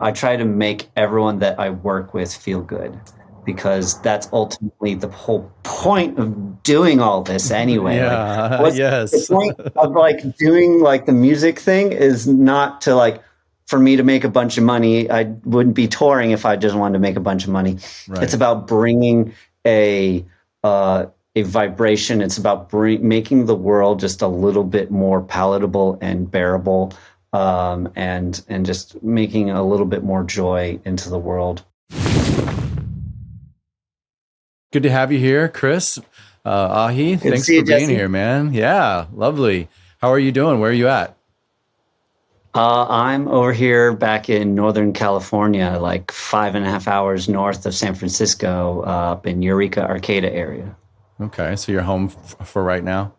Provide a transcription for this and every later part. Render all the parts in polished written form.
I try to make everyone that I work with feel good, because that's ultimately the whole point of doing all this anyway. Like, Yeah, what's the yes. point of like doing like the music thing is not to like for me to make a bunch of money. I wouldn't be touring if I just wanted to make a bunch of money. It's Right. about bringing a uh, a vibration. It's about making the world just a little bit more palatable and bearable, and just making a little bit more joy into the world. Good to have you here, Cris. AHEE, Good to thanks see for you, being Jesse. here, man. Yeah, lovely. How are you doing? Where are you at? I'm over here back in Northern California, like 5.5 hours north of San Francisco, up in Eureka, Arcata area. Okay, so you're home for right now?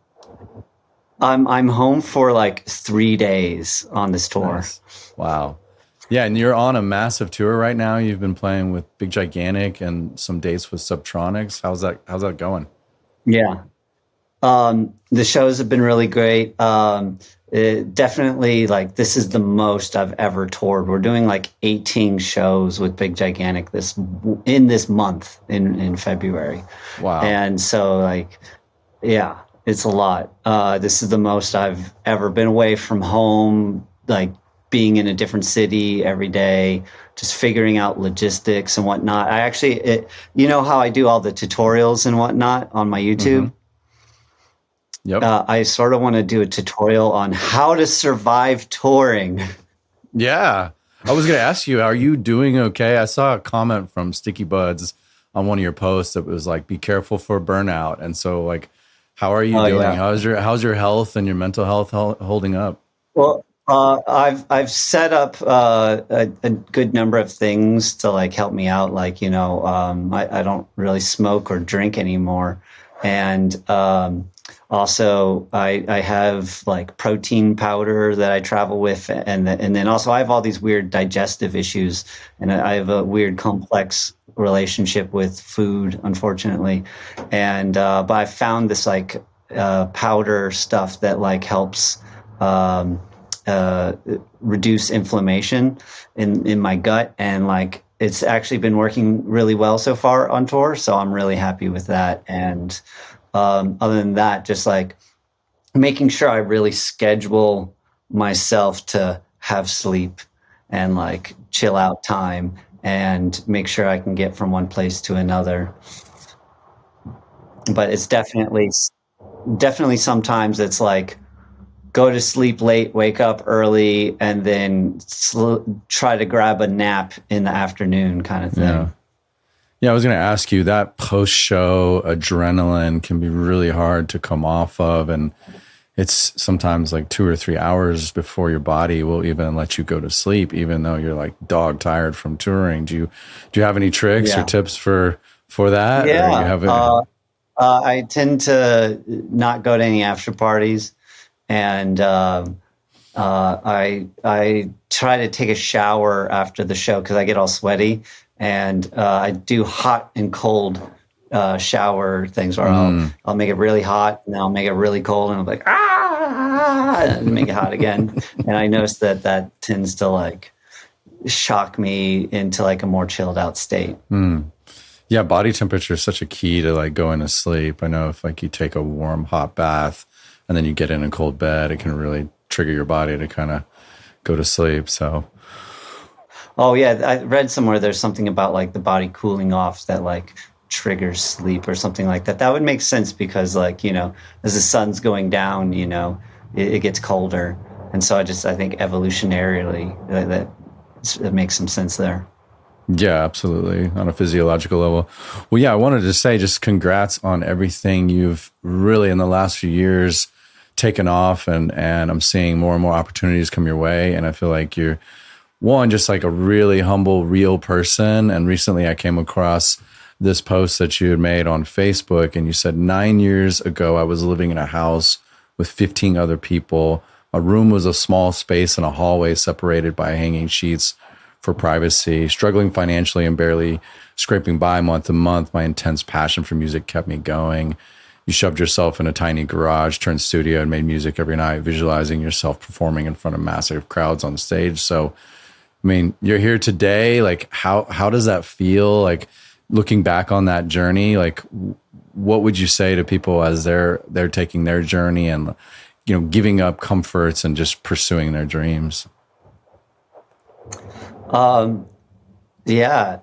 I'm home for like 3 days on this tour. Nice. Wow. Yeah, and you're on a massive tour right now. You've been playing with Big Gigantic and some dates with Subtronics. How's that going? Yeah. The shows have been really great. It definitely, like, this is the most I've ever toured. We're doing like 18 shows with Big Gigantic this month in February. Wow. And so, like, yeah, it's a lot. This is the most I've ever been away from home, like being in a different city every day, just figuring out logistics and whatnot. You know how I do all the tutorials and whatnot on my Mm-hmm. YouTube? Yep. I sort of want to do a tutorial on how to survive touring. Yeah. I was going to ask you, are you doing okay? I saw a comment from Sticky Buds on one of your posts that was like, be careful for burnout. And so like, how are you Oh doing? yeah. How's your health and your mental health holding up? Well, I've set up a good number of things to like help me out. Like, I don't really smoke or drink anymore, and also I have like protein powder that I travel with, and then also I have all these weird digestive issues, and I have a weird complex relationship with food, unfortunately, and but I found this like powder stuff that like helps. Um, uh, Reduce inflammation in my gut, and like it's actually been working really well so far on tour. So I'm really happy with that. And other than that, just like making sure I really schedule myself to have sleep and like chill out time and make sure I can get from one place to another. But it's definitely sometimes it's like go to sleep late, wake up early, and then try to grab a nap in the afternoon, kind of Yeah. thing. Yeah, I was going to ask you that post show adrenaline can be really hard to come off of. And it's sometimes like 2 or 3 hours before your body will even let you go to sleep, even though you're like dog tired from touring. Do you have any tricks or Yeah, tips for that? Or you yeah. have it? I tend to not go to any after parties, and I try to take a shower after the show because I get all sweaty, and I do hot and cold shower things where Mm, I'll make it really hot and then I'll make it really cold and I'm like and make it hot again. And I notice that tends to like shock me into like a more chilled out state. mm. Yeah, body temperature is such a key to like going to sleep. I know if like you take a warm hot bath and then you get in a cold bed, it can really trigger your body to kind of go to sleep. So Oh yeah, I read somewhere there's something about like the body cooling off that like triggers sleep or something like that. That would make sense because like, as the sun's going down, it gets colder. And so I think evolutionarily that makes some sense there. yeah, absolutely. On a physiological level. Well, yeah, I wanted to say just congrats on everything you've really in the last few years taken off and I'm seeing more and more opportunities come your way. And I feel like you're one, just like a really humble, real person. And recently I came across this post that you had made on Facebook and you said 9 years ago I was living in a house with 15 other people. A room was a small space in a hallway separated by hanging sheets for privacy, struggling financially and barely scraping by month to month. My intense passion for music kept me going. You shoved yourself in a tiny garage, turned studio, and made music every night, visualizing yourself performing in front of massive crowds on stage. So I mean, you're here today. Like, how does that feel? Like, looking back on that journey, like, what would you say to people as they're taking their journey and, you know, giving up comforts and just pursuing their dreams? Um, yeah,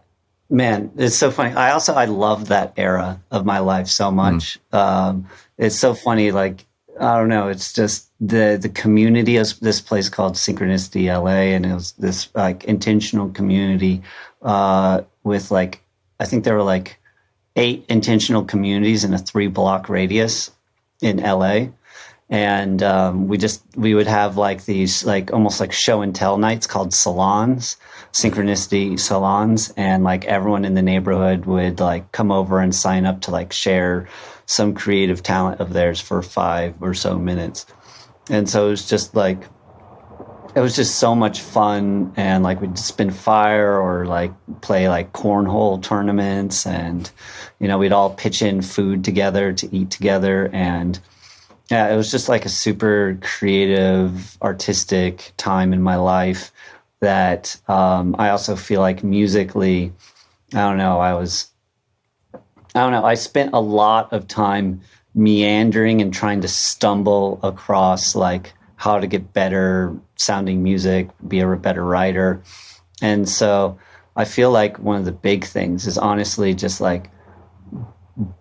man, it's so funny. I love that era of my life so Mm, much. It's so funny. Like, I don't know. It's just the community of this place called Synchronicity LA, and it was this like intentional community with like I think there were like 8 intentional communities in a 3 block radius in LA. And we would have like these like almost like show and tell nights called salons, synchronicity salons, and like everyone in the neighborhood would like come over and sign up to like share some creative talent of theirs for 5 or so minutes. And so it was just so much fun, and like we'd spin fire or like play like cornhole tournaments, and we'd all pitch in food together to eat together. And yeah, it was just like a super creative, artistic time in my life that I also feel like musically, I don't know, I spent a lot of time meandering and trying to stumble across like how to get better sounding music, be a better writer. And so I feel like one of the big things is honestly just like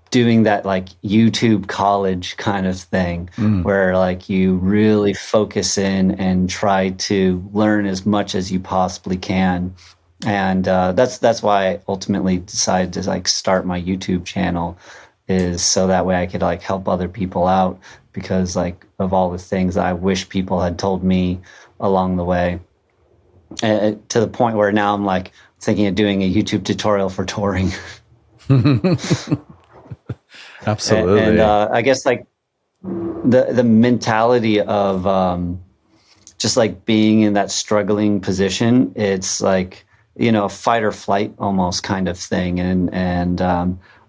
doing that like YouTube college kind of thing mm, where like you really focus in and try to learn as much as you possibly can. And that's why I ultimately decided to like start my YouTube channel, is so that way I could like help other people out, because like of all the things I wish people had told me along the way, to the point where now I'm like thinking of doing a YouTube tutorial for touring. And absolutely. I guess like the mentality of just like being in that struggling position, it's like fight or flight almost kind of thing. And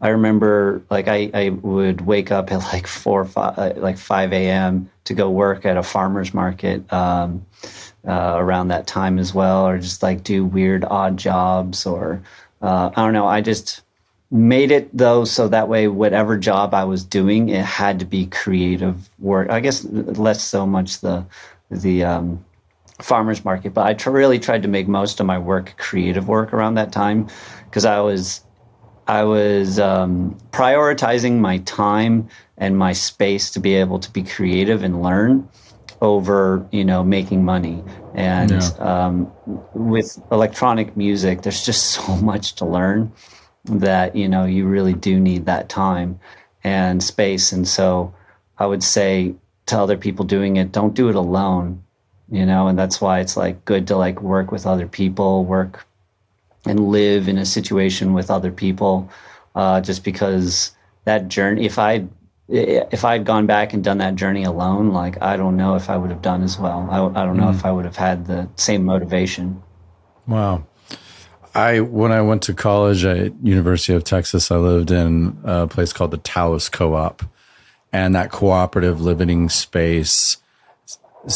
I remember like I would wake up at like 5 a.m. to go work at a farmer's market around that time as well, or just like do weird odd jobs, or I don't know. I just made it though so that way whatever job I was doing, it had to be creative work. I guess less so much the farmers market, but really tried to make most of my work creative work around that time, because I was prioritizing my time and my space to be able to be creative and learn over making money. And Yeah. with electronic music, there's just so much to learn that you really do need that time and space. And so I would say to other people doing it, don't do it alone. And that's why it's like good to like work with other people, work and live in a situation with other people, just because that journey, if I'd gone back and done that journey alone, like I don't know if I would have done as well. I don't know Mm, if I would have had the same motivation. wow. When I went to college at University of Texas, I lived in a place called the Taos Co-op, and that cooperative living space.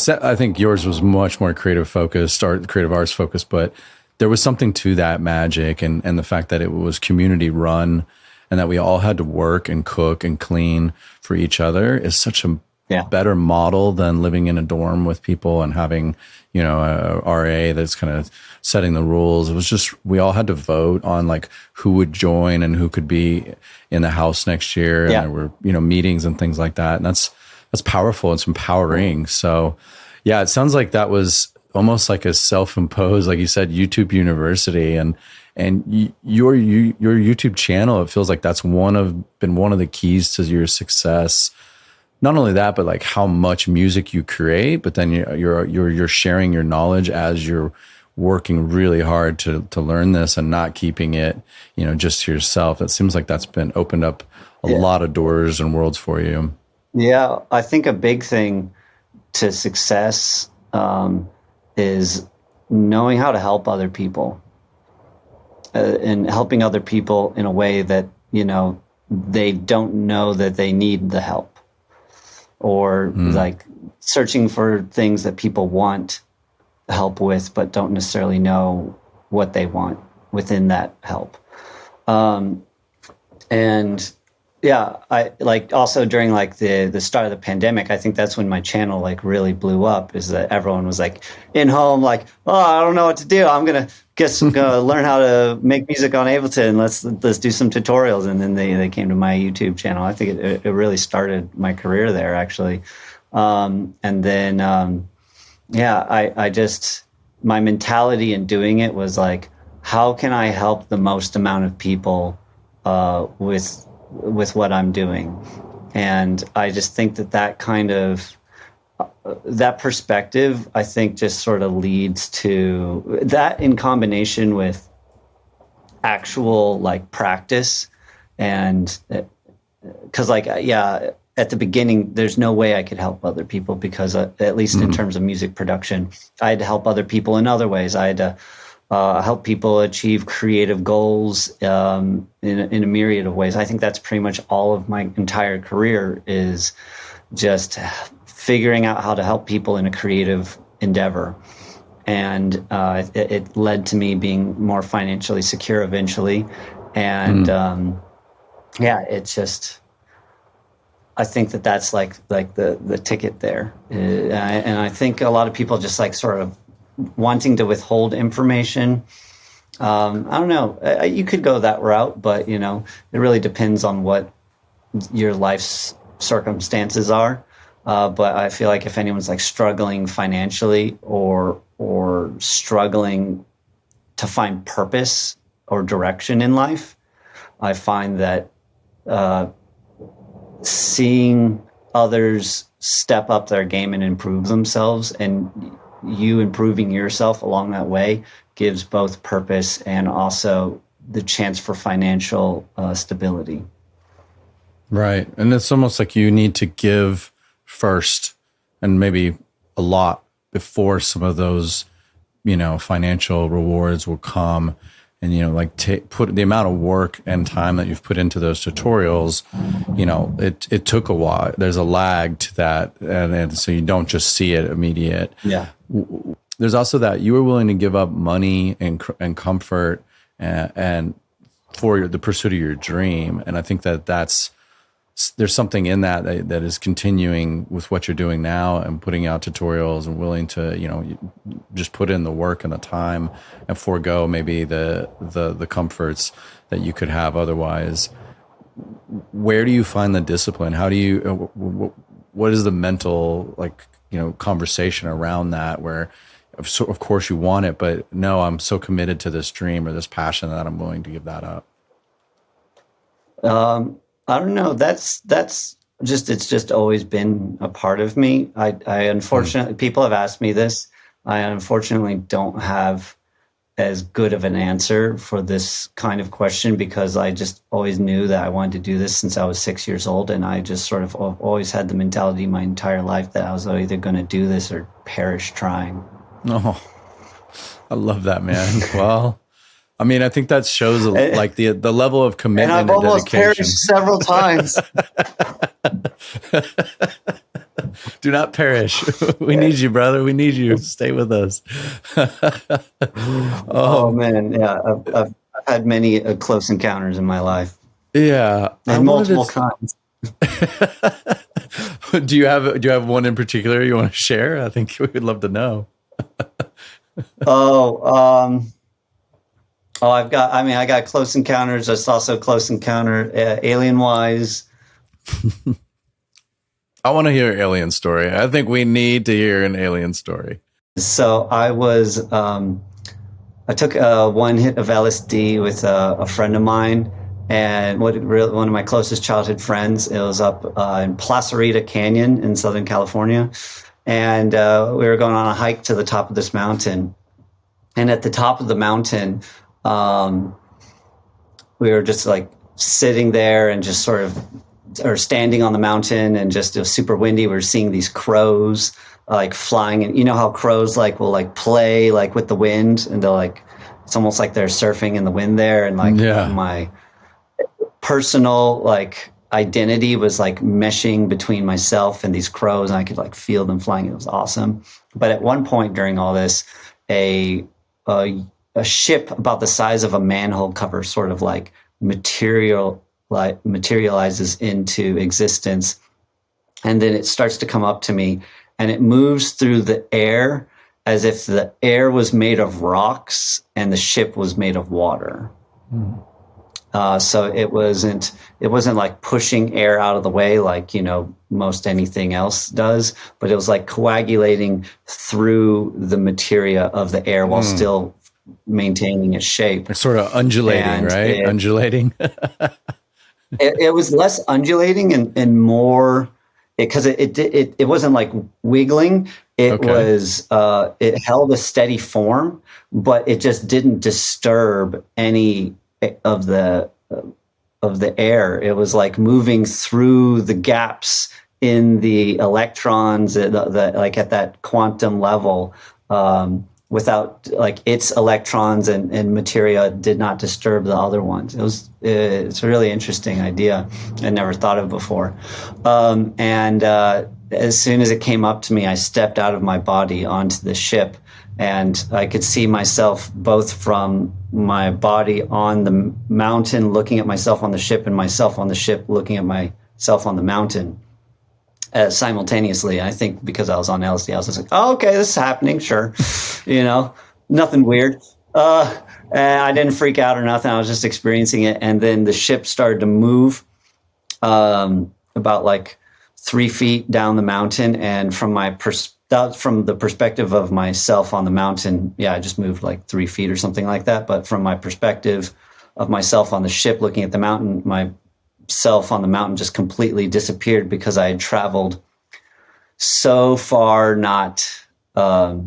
I think yours was much more creative focused, creative arts focused, but there was something to that magic, and the fact that it was community run and that we all had to work and cook and clean for each other is such a Yeah. better model than living in a dorm with people and having, a RA that's kind of setting the rules. It was just, we all had to vote on like who would join and who could be in the house next year. And Yeah. there were, meetings and things like that. And that's powerful. It's empowering. So yeah, it sounds like that was almost like a self-imposed, like you said, YouTube University, and your YouTube channel. It feels like that's been one of the keys to your success. Not only that, but like how much music you create, but then you're sharing your knowledge as you're working really hard to learn this and not keeping it, just to yourself. It seems like that's been opened up a Yeah. lot of doors and worlds for you. Yeah. I think a big thing to success is knowing how to help other people, and helping other people in a way that, they don't know that they need the help, or Mm, like searching for things that people want help with, but don't necessarily know what they want within that help. And yeah, I like also during like the start of the pandemic, I think that's when my channel like really blew up, is that everyone was like in home, like, oh, I don't know what to do. I'm gonna learn how to make music on Ableton. Let's do some tutorials. And then they came to my YouTube channel. I think it really started my career there, actually. And then yeah, I just, my mentality in doing it was like, how can I help the most amount of people with what I'm doing? And I just think that kind of that perspective, I think, just sort of leads to that, in combination with actual like practice. And because like, yeah, at the beginning, there's no way I could help other people, because at least in terms of music production, I had to help other people in other ways. I had to help people achieve creative goals in a myriad of ways. I think that's pretty much all of my entire career, is just figuring out how to help people in a creative endeavor. And it led to me being more financially secure eventually. And yeah, it's just, I think that's like the ticket there. And I think a lot of people just like sort of wanting to withhold information. I don't know. You could go that route, but you know, it really depends on what your life's circumstances are. But I feel like if anyone's like struggling financially or struggling to find purpose or direction in life, I find that seeing others step up their game and improve themselves, and you improving yourself along that way, gives both purpose and also the chance for financial stability. Right. And it's almost like you need to give first, and maybe a lot, before some of those, you know, financial rewards will come. And, you know, like put the amount of work and time that you've put into those tutorials, you know, it took a while. There's a lag to that. And so you don't just see it immediate. Yeah. There's also that you were willing to give up money and comfort and for the pursuit of your dream. And I think there's something in that is continuing with what you're doing now, and putting out tutorials, and willing to, you know, just put in the work and the time and forego maybe the comforts that you could have otherwise. Where do you find the discipline? How do you, what is the mental, like, you know, conversation around that, where of course you want it, but no, I'm so committed to this dream or this passion that I'm willing to give that up? I don't know. That's just, it's just always been a part of me. I unfortunately, people have asked me this. I unfortunately don't have as good of an answer for this kind of question, because I just always knew that I wanted to do this since I was 6 years old. And I just sort of always had the mentality my entire life that I was either going to do this or perish trying. Oh, I love that, man. Well, I mean, I think that shows like the level of commitment and I've almost dedication. perished several times. Do not perish. We need you, brother. We need you. Stay with us. Oh man, yeah. I've had many close encounters in my life. Yeah, and multiple kinds. Do you have one in particular you want to share? I think we would love to know. I got close encounters. There's also close encounter alien wise. I want to hear an alien story. I think we need to hear an alien story. So I took one hit of LSD with a friend of mine, and one of my closest childhood friends. It was up in Placerita Canyon in Southern California. And we were going on a hike to the top of this mountain. And at the top of the mountain, we were just like sitting there and just sort of, or standing on the mountain, and just, it was super windy. We were seeing these crows like flying, and you know how crows like will like play like with the wind, and they're like, it's almost like they're surfing in the wind there. And like my personal like identity was like meshing between myself and these crows, and I could like feel them flying. It was awesome. But at one point during all this, a ship about the size of a manhole cover sort of like materializes into existence, and then it starts to come up to me, and it moves through the air as if the air was made of rocks and the ship was made of water. So it wasn't like pushing air out of the way like, most anything else does, but it was like coagulating through the materia of the air while still maintaining its shape. It's sort of undulating, and right? Undulating. it was less undulating and more, because it wasn't like wiggling. It was it held a steady form, but it just didn't disturb any of the air. It was like moving through the gaps in the electrons, like at that quantum level, without like its electrons and materia did not disturb the other ones. It's a really interesting idea I never thought of before. And as soon as it came up to me, I stepped out of my body onto the ship, and I could see myself both from my body on the mountain looking at myself on the ship, and myself on the ship looking at myself on the mountain simultaneously. I think because I was on LSD, I was just like, oh, okay, this is happening. Sure. Nothing weird. And I didn't freak out or nothing. I was just experiencing it. And then the ship started to move about like 3 feet down the mountain. And from the perspective of myself on the mountain, I just moved like 3 feet or something like that. But from my perspective of myself on the ship looking at the mountain, myself on the mountain just completely disappeared, because I had traveled so far, not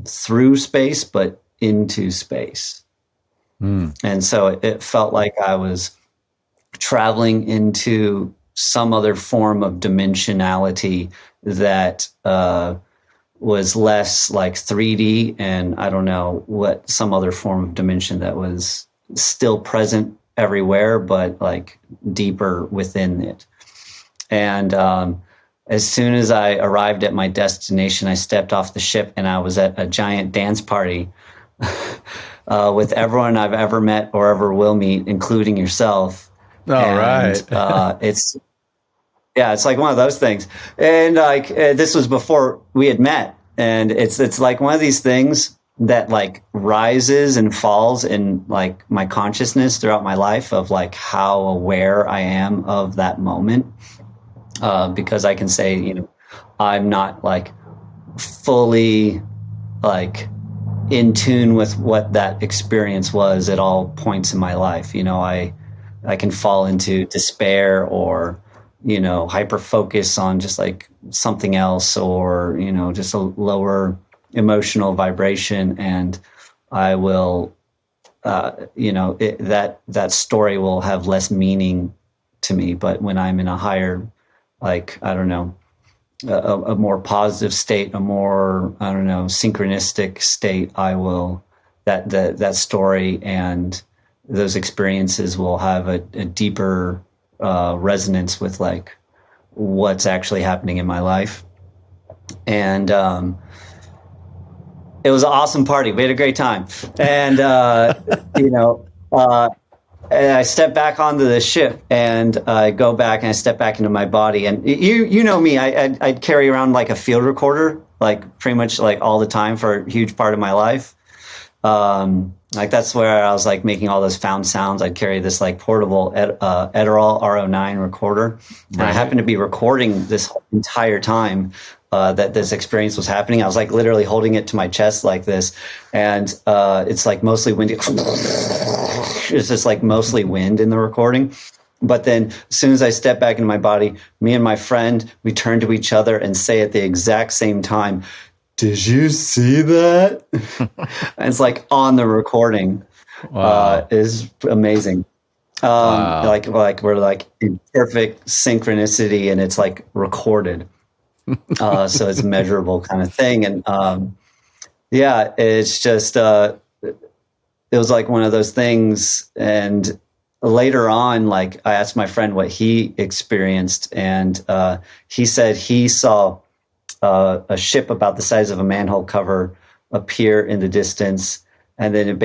through space, but into space. And so it felt like I was traveling into some other form of dimensionality that was less like 3D, and I don't know what, some other form of dimension that was still present everywhere, but like deeper within it. And as soon as I arrived at my destination, I stepped off the ship, and I was at a giant dance party with everyone I've ever met or ever will meet, including yourself. Right. It's like one of those things. And like this was before we had met, and it's like one of these things that like rises and falls in like my consciousness throughout my life, of like how aware I am of that moment. Because I can say, I'm not like fully like in tune with what that experience was at all points in my life. I can fall into despair, or hyper focus on just like something else, or just a lower emotional vibration, and I will that story will have less meaning to me. But when I'm in a higher, like, I don't know, a more positive state, a more, I don't know, synchronistic state, I will, that story and those experiences will have a deeper resonance with like what's actually happening in my life. And it was an awesome party. We had a great time. And, and I step back onto the ship, and I go back and I step back into my body. And you know me, I'd carry around like a field recorder, like pretty much like all the time for a huge part of my life. Like that's where I was like making all those found sounds. I'd carry this like portable Edirol R09 recorder. And I happened to be recording this entire time that this experience was happening. I was like literally holding it to my chest like this. And it's like mostly windy. It's just like mostly wind in the recording. But then as soon as I step back into my body, me and my friend, we turn to each other and say at the exact same time, "Did you see that?" And it's like on the recording. Wow. Is amazing. Wow. Like we're like in perfect synchronicity, and it's like recorded. So it's a measurable kind of thing. And it's just it was like one of those things. And later on, like I asked my friend what he experienced, and he said he saw a ship about the size of a manhole cover appear in the distance. And then it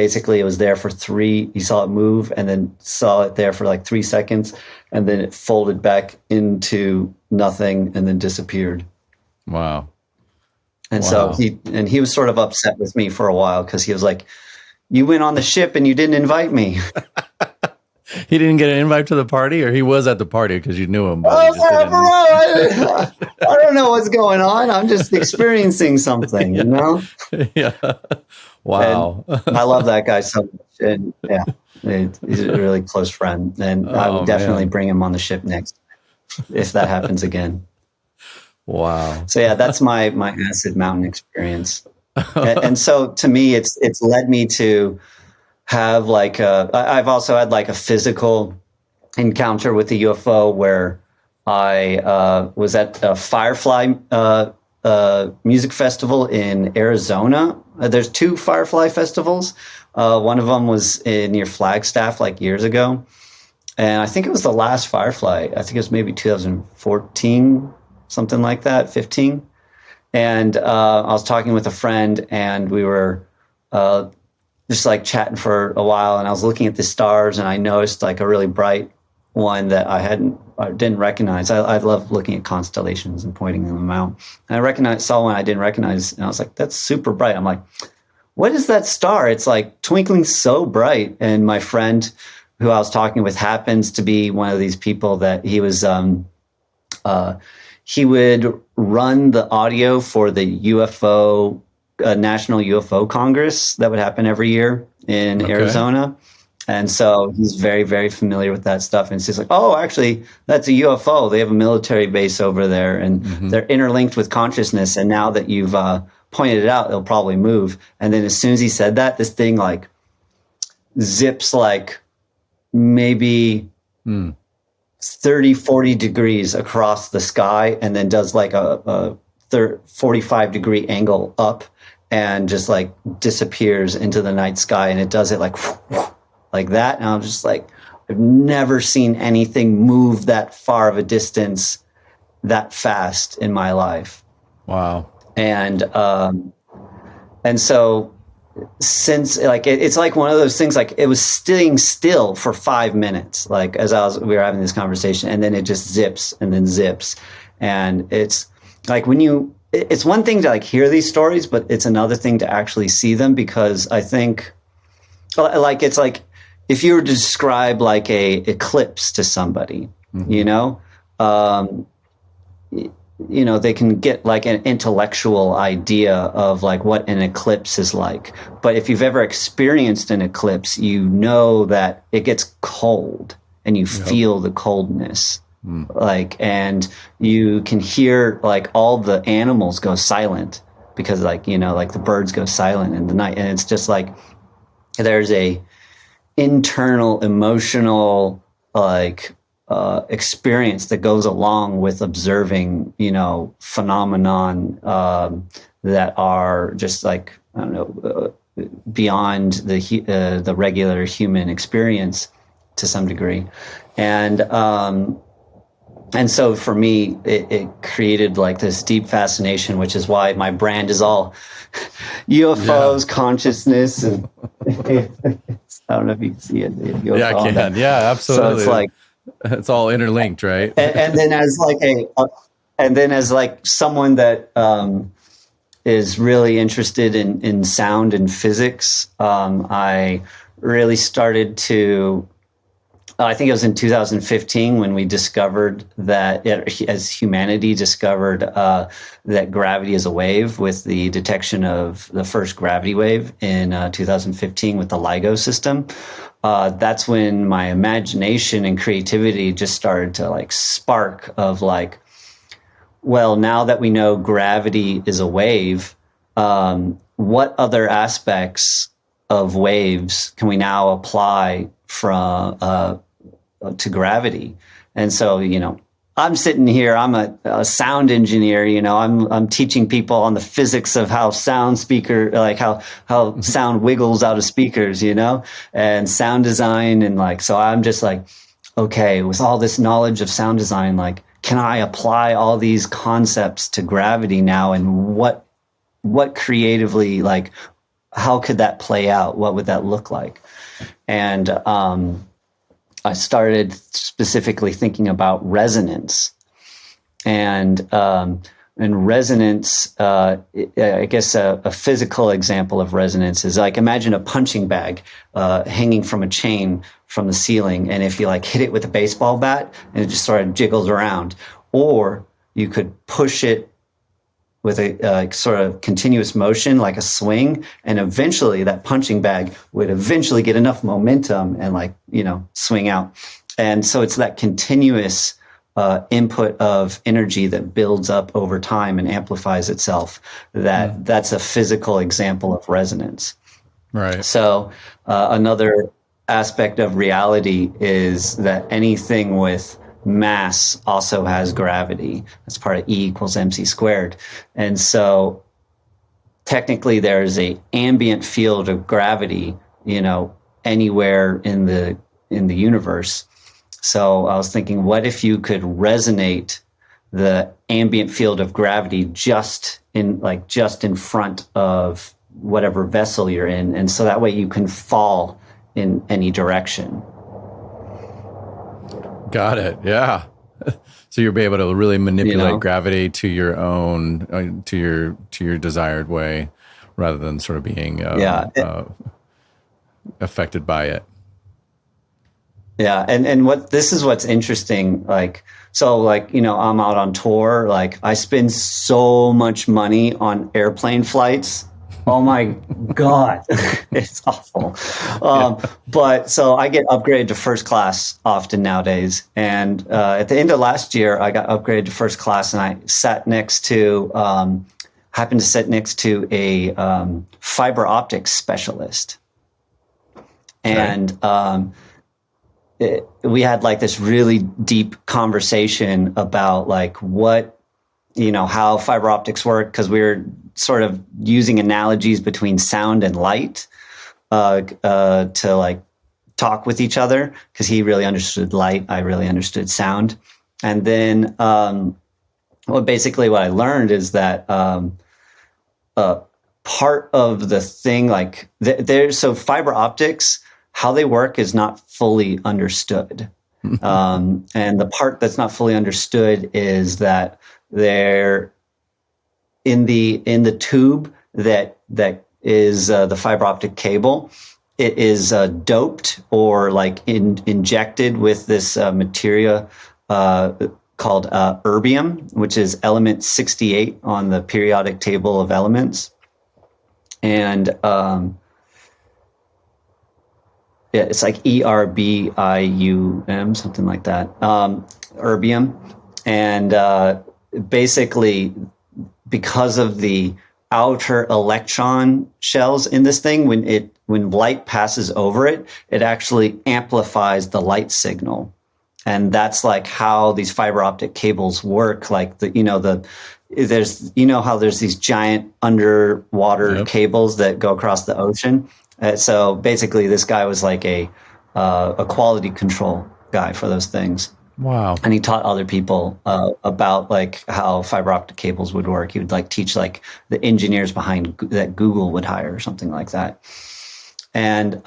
was there for he saw it move and then saw it there for like 3 seconds. And then it folded back into nothing and then disappeared. Wow. And so he was sort of upset with me for a while because he was like, you went on the ship and you didn't invite me. He didn't get an invite to the party, or he was at the party because you knew him. I don't know what's going on. I'm just experiencing something, you know? Yeah. Wow. And I love that guy so much. And yeah, he's a really close friend. And I would definitely bring him on the ship next if that happens again. Wow. So yeah, that's my acid mountain experience. And so to me, it's led me to have like I've also had like a physical encounter with the UFO where I was at a Firefly music festival in Arizona. There's 2 Firefly festivals. One of them was near Flagstaff like years ago. And I think it was the last Firefly. I think it was maybe 2014, something like that, 15. And I was talking with a friend and we were just like chatting for a while, and I was looking at the stars and I noticed like a really bright one that I didn't recognize. I love looking at constellations and pointing them out. And I saw one I didn't recognize, and I was like, that's super bright. I'm like, what is that star? It's like twinkling so bright. And my friend who I was talking with happens to be one of these people that he was he would run the audio for the UFO National UFO Congress that would happen every year in Arizona. And so he's very, very familiar with that stuff. And he's like, oh, actually, that's a UFO. They have a military base over there and they're interlinked with consciousness. And now that you've pointed it out, they'll probably move. And then as soon as he said that, this thing like zips like maybe 30, 40 degrees across the sky and then does like a 45-degree angle up and just like disappears into the night sky. And it does it like that. And I'm just like, I've never seen anything move that far of a distance that fast in my life. Wow. And so since like, it's like one of those things, like it was staying still for 5 minutes, like we were having this conversation, and then it just zips and then zips. And it's like it's one thing to like hear these stories, but it's another thing to actually see them, because I think like, it's like if you were to describe like a eclipse to somebody, you know, they can get like an intellectual idea of like what an eclipse is like. But if you've ever experienced an eclipse, you know that it gets cold and you feel the coldness. Like, and you can hear like all the animals go silent because like, like the birds go silent in the night. And it's just like, there's a internal emotional, like, experience that goes along with observing, phenomenon, that are just like, I don't know, beyond the regular human experience to some degree. And so for me, it created like this deep fascination, which is why my brand is all UFOs, consciousness. And I don't know if you can see it. Yeah, I can. Yeah, absolutely. So it's like, it's all interlinked, right? and then as like someone that is really interested in sound and physics, I really started to. I think it was in 2015 when we discovered that, as humanity discovered that gravity is a wave with the detection of the first gravity wave in 2015 with the LIGO system. That's when my imagination and creativity just started to like spark of like, well, now that we know gravity is a wave, what other aspects of waves can we now apply from to gravity? And so, I'm sitting here. I'm a sound engineer. I'm teaching people on the physics of how like how sound wiggles out of speakers. And sound design, and like, so I'm just like, okay, with all this knowledge of sound design, like, can I apply all these concepts to gravity now? And what creatively, like, how could that play out? What would that look like? And I started specifically thinking about resonance, and resonance. I guess a physical example of resonance is like, imagine a punching bag hanging from a chain from the ceiling, and if you like hit it with a baseball bat, and it just sort of jiggles around, or you could push it with a sort of continuous motion, like a swing, and eventually that punching bag would eventually get enough momentum and, like, swing out. And so it's that continuous input of energy that builds up over time and amplifies itself. That's a physical example of resonance. Right. So another aspect of reality is that anything with mass also has gravity. That's part of E equals mc squared. And so technically there's a ambient field of gravity, anywhere in the universe. So I was thinking, what if you could resonate the ambient field of gravity just in front of whatever vessel you're in, and so that way you can fall in any direction. Got it. Yeah. So you'll be able to really manipulate gravity to your own, to your desired way, rather than sort of being affected by it. Yeah, and what's interesting, like, so, like, I'm out on tour, like, I spend so much money on airplane flights. Oh my God, it's awful. But so I get upgraded to first class often nowadays. And at the end of last year, I got upgraded to first class, and I happened to sit next to a fiber optics specialist. And we had like this really deep conversation about like how fiber optics work, because we were sort of using analogies between sound and light to like talk with each other, because he really understood light, I really understood sound. And then basically what I learned is that part of the thing, like so fiber optics, how they work is not fully understood. And the part that's not fully understood is that they're in the tube that is the fiber optic cable. It is doped or like injected with this material called erbium, which is element 68 on the periodic table of elements. And it's like erbium, something like that, erbium. And basically, because of the outer electron shells in this thing, when light passes over it, it actually amplifies the light signal. And that's like how these fiber optic cables work. Like there's how there's these giant underwater cables that go across the ocean. So basically, this guy was like a quality control guy for those things. Wow. And he taught other people about like how fiber optic cables would work. He would like teach like the engineers behind that Google would hire or something like that. And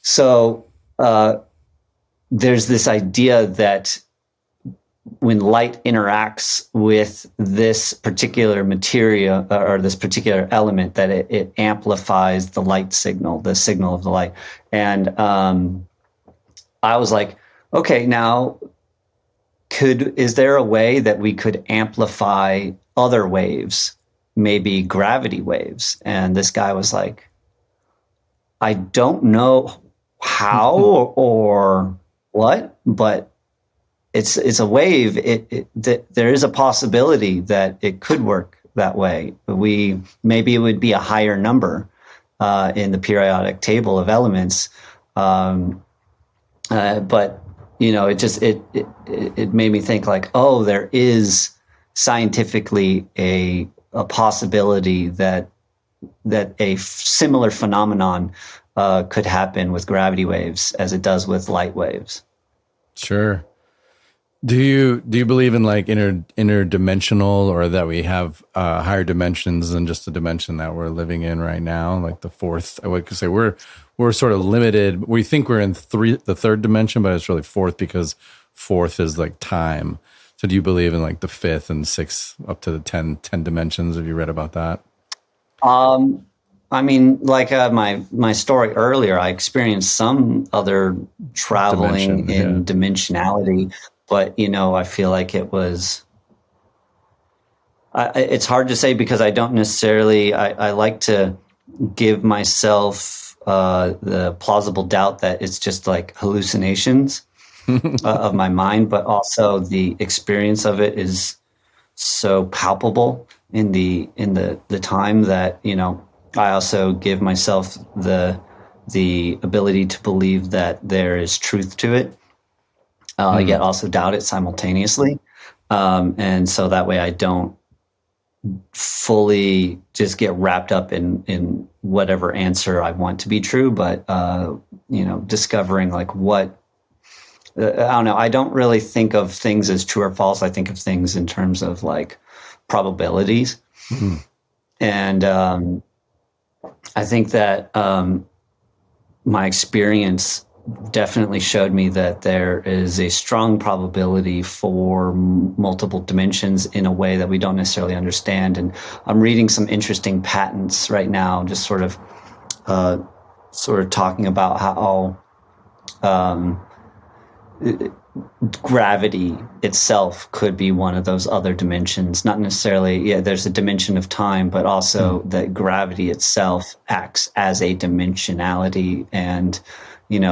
so there's this idea that when light interacts with this particular material or this particular element, that it amplifies the light signal, the signal of the light. And I was like, okay, now is there a way that we could amplify other waves, maybe gravity waves? And this guy was like, I don't know how or what, but it's a wave. There is a possibility that it could work that way. Maybe it would be a higher number in the periodic table of elements, but it made me think like, oh, there is scientifically a possibility that a similar phenomenon could happen with gravity waves as it does with light waves. Sure. Do you believe in like interdimensional, or that we have higher dimensions than just the dimension that we're living in right now? Like the fourth, I would say we're sort of limited. We think we're in the third dimension, but it's really fourth, because fourth is like time. So do you believe in like the fifth and sixth up to the 10 dimensions? Have you read about that? I mean, like my story earlier, I experienced some other traveling in dimensionality, but I feel like it was. It's hard to say because I don't necessarily. I like to give myself the plausible doubt that it's just like hallucinations of my mind, but also the experience of it is so palpable in the time that I also give myself the ability to believe that there is truth to it, yet also doubt it simultaneously, and so that way I don't fully just get wrapped up in whatever answer I want to be true, but discovering like what. I don't know. I don't really think of things as true or false. I think of things in terms of like probabilities. Mm-hmm. And I think that my experience definitely showed me that there is a strong probability for multiple dimensions in a way that we don't necessarily understand. And I'm reading some interesting patents right now, just sort of talking about how gravity itself could be one of those other dimensions. Not necessarily, there's a dimension of time, but also that gravity itself acts as a dimensionality. And, in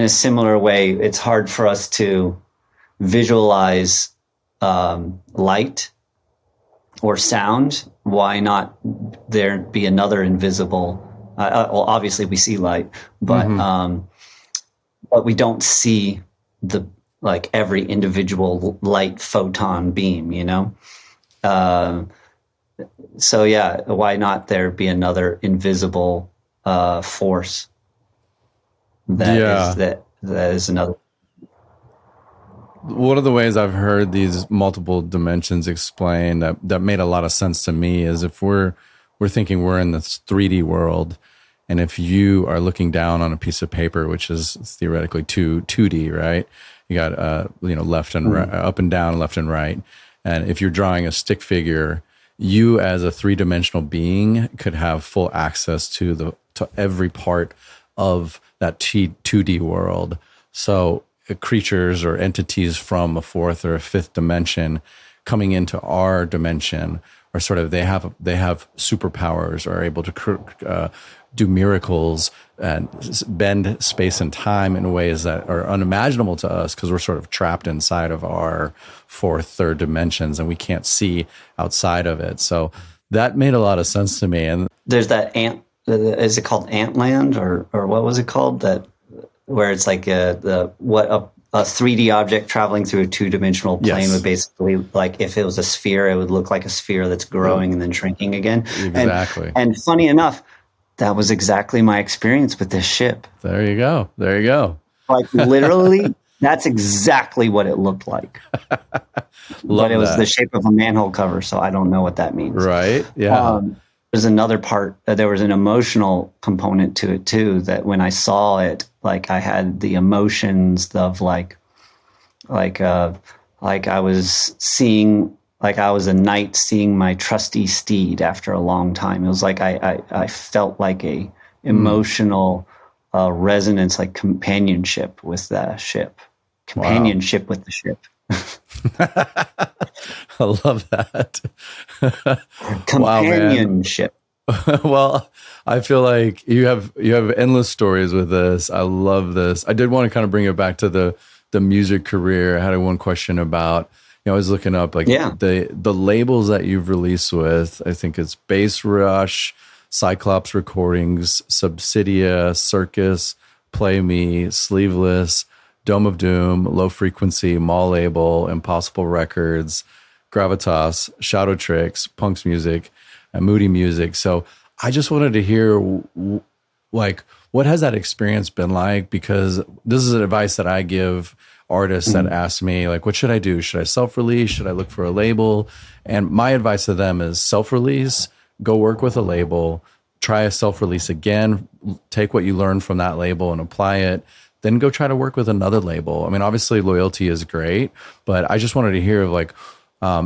a similar way, it's hard for us to visualize light or sound. Why not there be another invisible? Well, obviously we see light, but but we don't see every individual light photon beam, So yeah, why not there be another invisible force that is another. One of the ways I've heard these multiple dimensions explained that made a lot of sense to me is if we're thinking we're in this 3D world. And if you are looking down on a piece of paper, which is theoretically 2D, right? You got left and right, up and down, left and right. And if you're drawing a stick figure, you as a 3-dimensional being could have full access to every part of that 2D world. So creatures or entities from a fourth or a fifth dimension coming into our dimension are sort of they have superpowers, are able to do miracles and bend space and time in ways that are unimaginable to us because we're sort of trapped inside of our fourth, third dimensions and we can't see outside of it. So that made a lot of sense to me. And there's that is it called Antland or what was it called? That where it's like a 3D object traveling through a 2-dimensional plane would basically, like if it was a sphere, it would look like a sphere that's growing and then shrinking again. Exactly. And funny enough, that was exactly my experience with this ship. There you go. Like literally, that's exactly what it looked like. But it was the shape of a manhole cover, so I don't know what that means. Right, yeah. There's another part, there was an emotional component to it too, that when I saw it, like I had the emotions of like I was seeing, like I was a knight seeing my trusty steed after a long time. It was like I felt like a emotional resonance, like companionship with the ship. Companionship with the ship. I love that. Companionship. Wow, well, I feel like you have endless stories with this. I love this. I did want to kind of bring it back to the music career. I had one question about, I was looking up the labels that you've released with. I think it's Bass Rush, Cyclops Recordings, Subsidia, Circus, Play Me, Sleeveless, Dome of Doom, Low Frequency, Mall Label, Impossible Records, Gravitas, Shadow Tricks, Punk's Music, and Moody Music. So I just wanted to hear, like, what has that experience been like? Because this is advice that I give artists that ask me, like, what should I do? Should I self-release? Should I look for a label? And my advice to them is self-release, go work with a label, try a self-release again, take what you learned from that label and apply it, then go try to work with another label. I mean, obviously loyalty is great, but I just wanted to hear, like,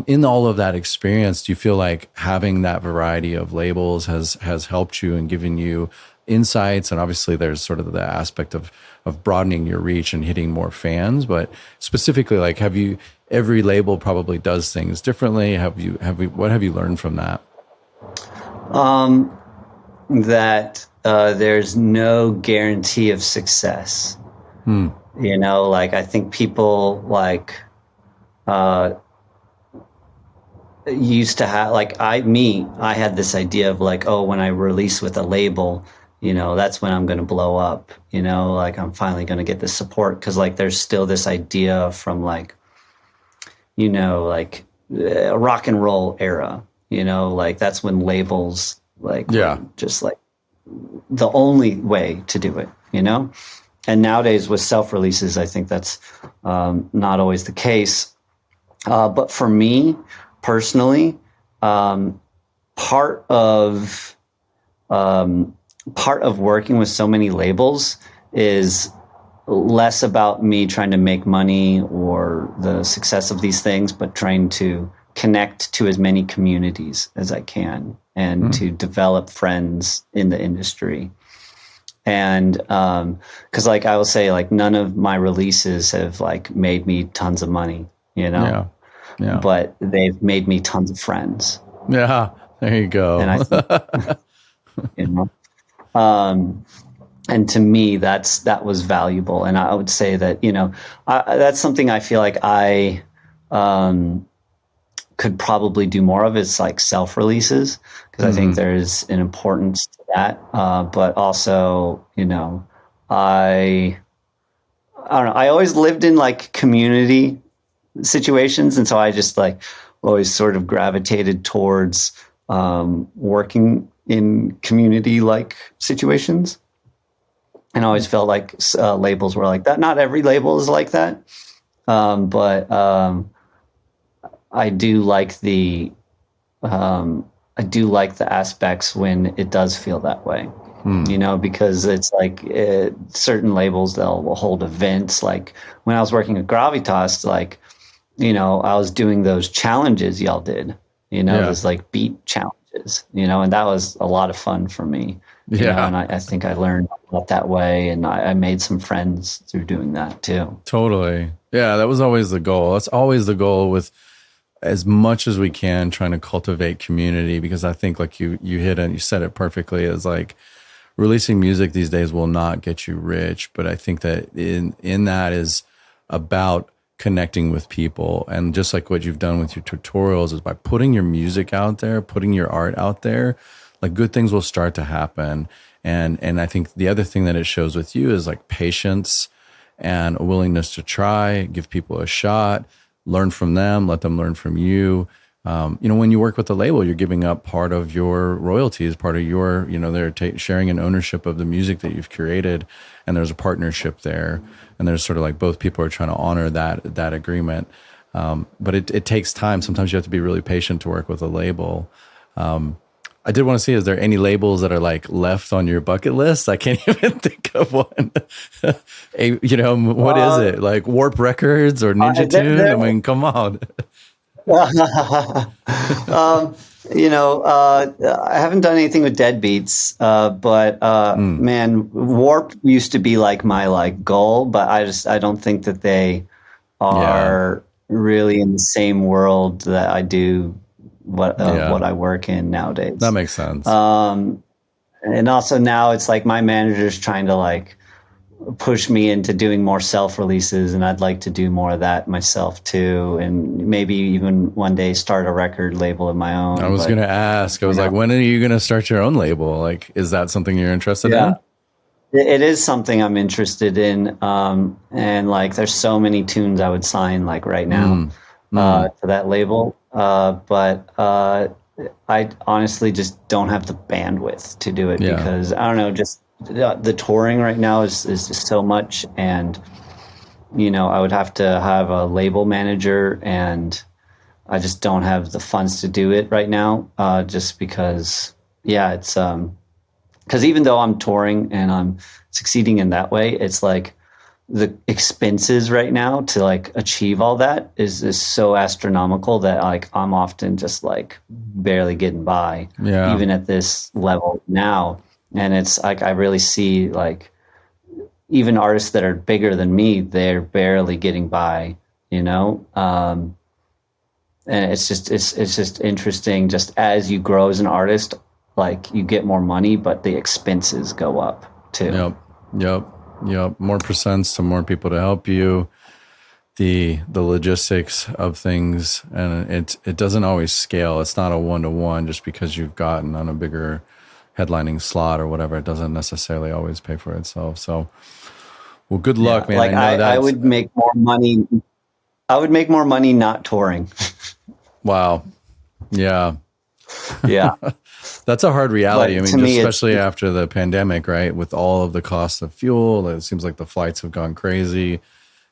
in all of that experience, do you feel like having that variety of labels has helped you and given you insights? And obviously there's sort of the aspect of broadening your reach and hitting more fans, but specifically, like, every label probably does things differently. What have you learned from that? That there's no guarantee of success. You know, like, I think people, like, used to have, like, I had this idea of, like, oh, when I release with a label, you know, that's when I'm going to blow up, you know, like, I'm finally going to get the support. Cause, like, there's still this idea from, like, you know, like, a rock and roll era, you know, like, that's when labels, like, were just, like, the only way to do it, you know? And nowadays with self-releases, I think that's not always the case. But for me personally, part of working with so many labels is less about me trying to make money or the success of these things, but trying to connect to as many communities as I can and to develop friends in the industry. And because, like, I will say, like, none of my releases have, like, made me tons of money, you know, but they've made me tons of friends. Yeah, there you go. And I think, you know, and to me, that was valuable. And I would say that, you know, that's something I feel like I could probably do more of, is, like, self-releases, because I think there's an importance to that. But also, you know, I don't know, I always lived in, like, community situations. And so I just, like, always sort of gravitated towards working in community like situations. And I always felt like labels were like that. Not every label is like that. But I do like the aspects when it does feel that way, you know, because it's like certain labels, they'll hold events. Like, when I was working at Gravitas, like, you know, I was doing those challenges y'all did, you know, those, like, beat challenges, you know, and that was a lot of fun for me. You know, and I think I learned a lot that way, and I made some friends through doing that too. Totally. Yeah, that was always the goal. That's always the goal, with as much as we can, trying to cultivate community, because I think, like, you hit it, you said it perfectly, is like, releasing music these days will not get you rich, but I think that in that is about connecting with people. And just like what you've done with your tutorials, is by putting your music out there, putting your art out there, like, good things will start to happen. And I think the other thing that it shows with you is, like, patience and a willingness to try, give people a shot, learn from them, let them learn from you. You know, when you work with a label, you're giving up part of your royalties, part of your, you know, they're sharing an ownership of the music that you've curated, and there's a partnership there. And there's sort of, like, both people are trying to honor that agreement. But it takes time. Sometimes you have to be really patient to work with a label. I did want to see, is there any labels that are, like, left on your bucket list? I can't even think of one. You know, what is it? Like, Warp Records or Ninja Tune? I mean, come on. You know, I haven't done anything with Deadbeats, but man, Warp used to be, like, my, like, goal, but I don't think that they are really in the same world that I do what I work in nowadays. That makes sense. And also now it's like my manager's trying to, like, push me into doing more self-releases, and I'd like to do more of that myself too, and maybe even one day start a record label of my own. I was going to ask, I was like, when are you going to start your own label? Like, is that something you're interested in? it is something I'm interested in. And like, there's so many tunes I would sign like right now Mm, mm, to that label. But I honestly just don't have the bandwidth to do it yeah. because I don't know, just the touring right now is just so much. And, I would have to have a label manager, and I just don't have the funds to do it right now. Just because, yeah, it's, because even though I'm touring and I'm succeeding in that way, it's like the expenses right now to like achieve all that is so astronomical that like I'm often just like barely getting by, Yeah. even at this level now. And it's like I really see like even artists that are bigger than me, they're barely getting by, you know. And it's just interesting. Just as you grow as an artist, like you get more money, but the expenses go up too. Yep. Yep. Yep. More percents to more people to help you. The logistics of things, and it doesn't always scale. It's not a 1-to-1 just because you've gotten on a bigger headlining slot or whatever. It doesn't necessarily always pay for itself. So, well, good Yeah, luck, man. I like know I that's would make more money. I would make more money not touring. wow. Yeah. Yeah, That's a hard reality. I but mean, to just me, it's especially after the pandemic, right? With all of the cost of fuel, it seems like the flights have gone crazy.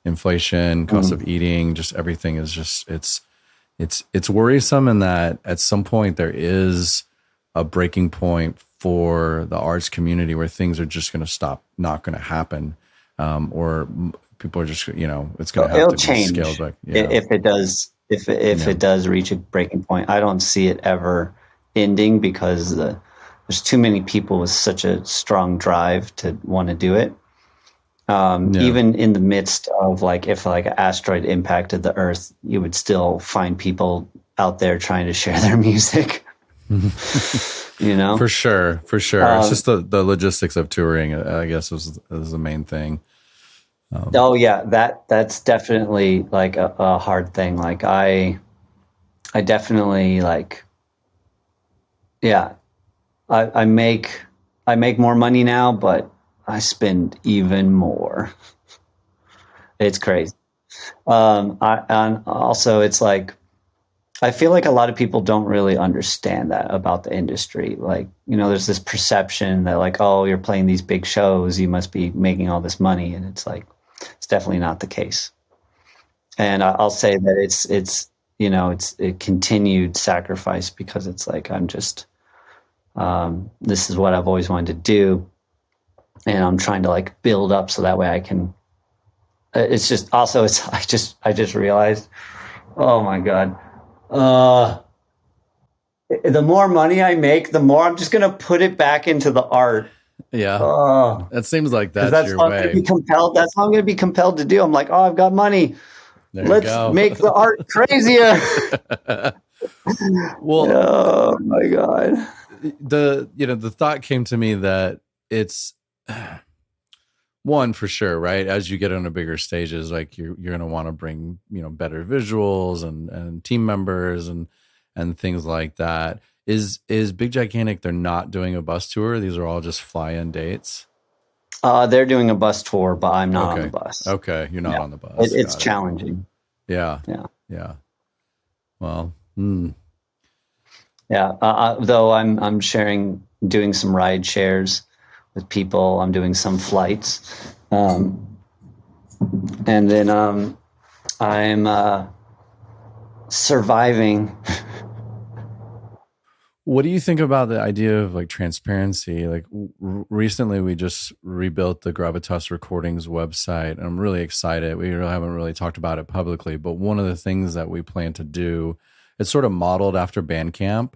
Inflation, cost mm, of eating, just everything is just it's worrisome in that at some point there is a breaking point for the arts community where things are just going to stop, not going to happen, or people are just it's going to have it'll to be scaled change back. Yeah, if it does. If yeah, it does reach a breaking point, I don't see it ever ending because there's too many people with such a strong drive to want to do it. yeah. Even in the midst of like if like an asteroid impacted the Earth, you would still find people out there trying to share their music. You know. For sure, for sure. It's Um, just the logistics of touring, I guess, is the main thing. oh yeah, that's definitely like a hard thing. Like I definitely like yeah. I make more money now, but I spend even more. It's crazy. And also it's like I feel like a lot of people don't really understand that about the industry. Like, there's this perception that like, oh, you're playing these big shows, you must be making all this money, and it's like it's definitely not the case. And I'll say that it's a continued sacrifice because it's like I'm just this is what I've always wanted to do, and I'm trying to like build up so that way I can. It's just also it's I just realized, oh my god, uh, the more money I make, the more I'm just gonna put it back into the art. Yeah, Oh, that seems like because that's that's your what I'm gonna be way. compelled. That's what I'm gonna be compelled to do. I'm like, oh, I've got money. There you Let's go. make the art crazier. Well, Oh my god. the thought came to me that it's one for sure, right? As you get on a bigger stages, like you're going to want to bring better visuals and team members and things like that. Is Big Gigantic? They're not doing a bus tour. These are all just fly-in dates. They're doing a bus tour, but I'm not on the Okay, bus. okay, you're not Yeah, on the bus. it's Got it. challenging. Yeah, Yeah, yeah. Well, yeah. Though I'm doing some ride shares with people. I'm doing some flights, and then I'm surviving. what do you think about the idea of like transparency? Like recently, we just rebuilt the Gravitas Recordings website, and I'm really excited. We really haven't really talked about it publicly, but one of the things that we plan to do, it's sort of modeled after Bandcamp,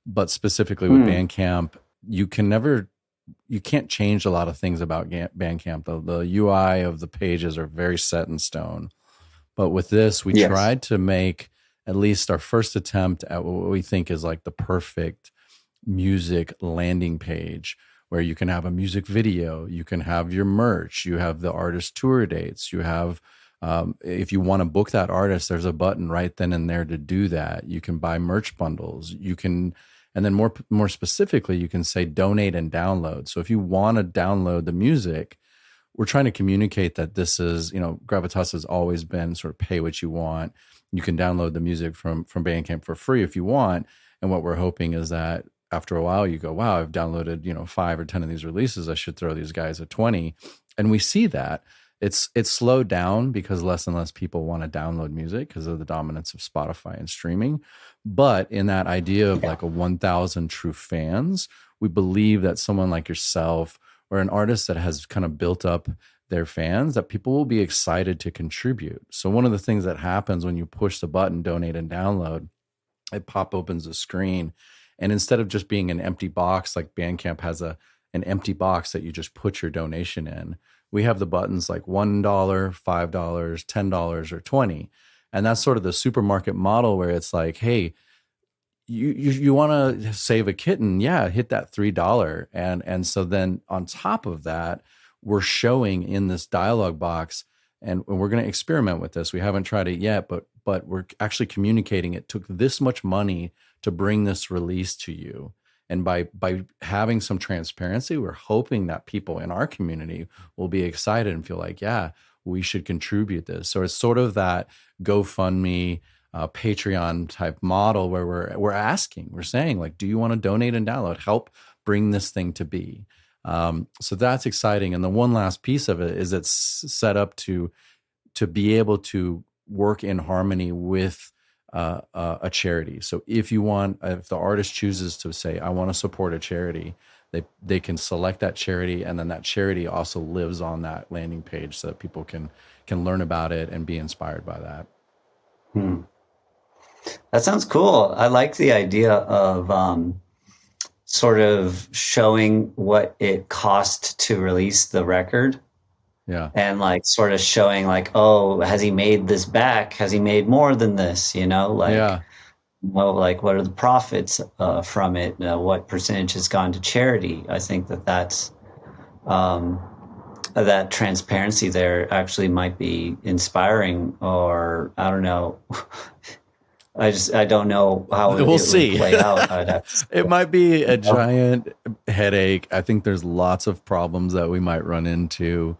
but specifically with Hmm. Bandcamp, you can't change a lot of things about Bandcamp. The UI of the pages are very set in stone. But with this, we Yes. tried to make at least our first attempt at what we think is like the perfect music landing page where you can have a music video, you can have your merch, you have the artist tour dates, you have, if you want to book that artist, there's a button right then and there to do that. You can buy merch bundles. You can, And then more specifically, you can say donate and download. So if you want to download the music, we're trying to communicate that this is, Gravitas has always been sort of pay what you want. You can download the music from Bandcamp for free if you want. And what we're hoping is that after a while you go, wow, I've downloaded, 5 or 10 of these releases. I should throw these guys a 20. And we see that it's slowed down because less and less people want to download music because of the dominance of Spotify and streaming. But in that idea of like a 1,000 true fans, we believe that someone like yourself or an artist that has kind of built up their fans, that people will be excited to contribute. So one of the things that happens when you push the button, donate and download, it opens a screen. And instead of just being an empty box, like Bandcamp has an empty box that you just put your donation in, we have the buttons like $1, $5, $10, or 20. And that's sort of the supermarket model where it's like, hey, you want to save a kitten, yeah, hit that $3. And so then on top of that, we're showing in this dialogue box, and we're going to experiment with this. We haven't tried it yet, but we're actually communicating it took this much money to bring this release to you. And by having some transparency, we're hoping that people in our community will be excited and feel like, yeah, we should contribute this. So it's sort of that GoFundMe, Patreon type model where we're saying like, do you want to donate and download? Help bring this thing to be. So that's exciting. And the one last piece of it is it's set up to be able to work in harmony with a charity. So if the artist chooses to say, I want to support a charity, they can select that charity, and then that charity also lives on that landing page so that people can learn about it and be inspired by that. That sounds cool. I like the idea of sort of showing what it cost to release the record. Yeah. And like sort of showing like, oh, has he made this back? Has he made more than this? Like, yeah. Well, like what are the profits from it? What percentage has gone to charity? I think that's that transparency there actually might be inspiring, or I don't know. I don't know how we'll would see. Play out. It might be a giant headache. I think there's lots of problems that we might run into,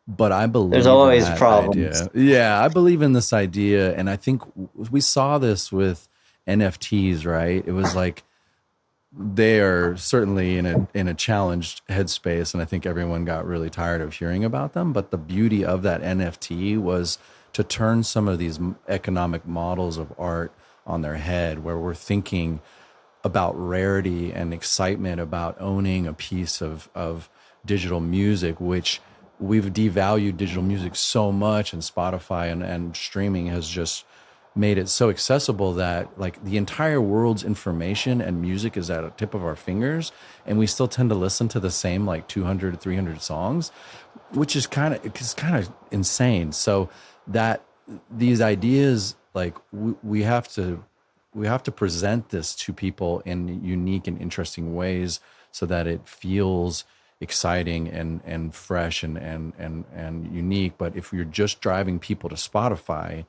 but I believe there's always in that problems. Idea. Yeah, I believe in this idea, and I think we saw this with NFTs, right? It was like they are certainly in a challenged headspace, and I think everyone got really tired of hearing about them. But the beauty of that NFT was to turn some of these economic models of art on their head, where we're thinking about rarity and excitement about owning a piece of digital music, which we've devalued digital music so much, and Spotify and streaming has just made it so accessible that like the entire world's information and music is at a tip of our fingers, and we still tend to listen to the same like 200 300 songs, which is kind of insane. So that these ideas, like we have to present this to people in unique and interesting ways so that it feels exciting and fresh and unique. But if you're just driving people to Spotify,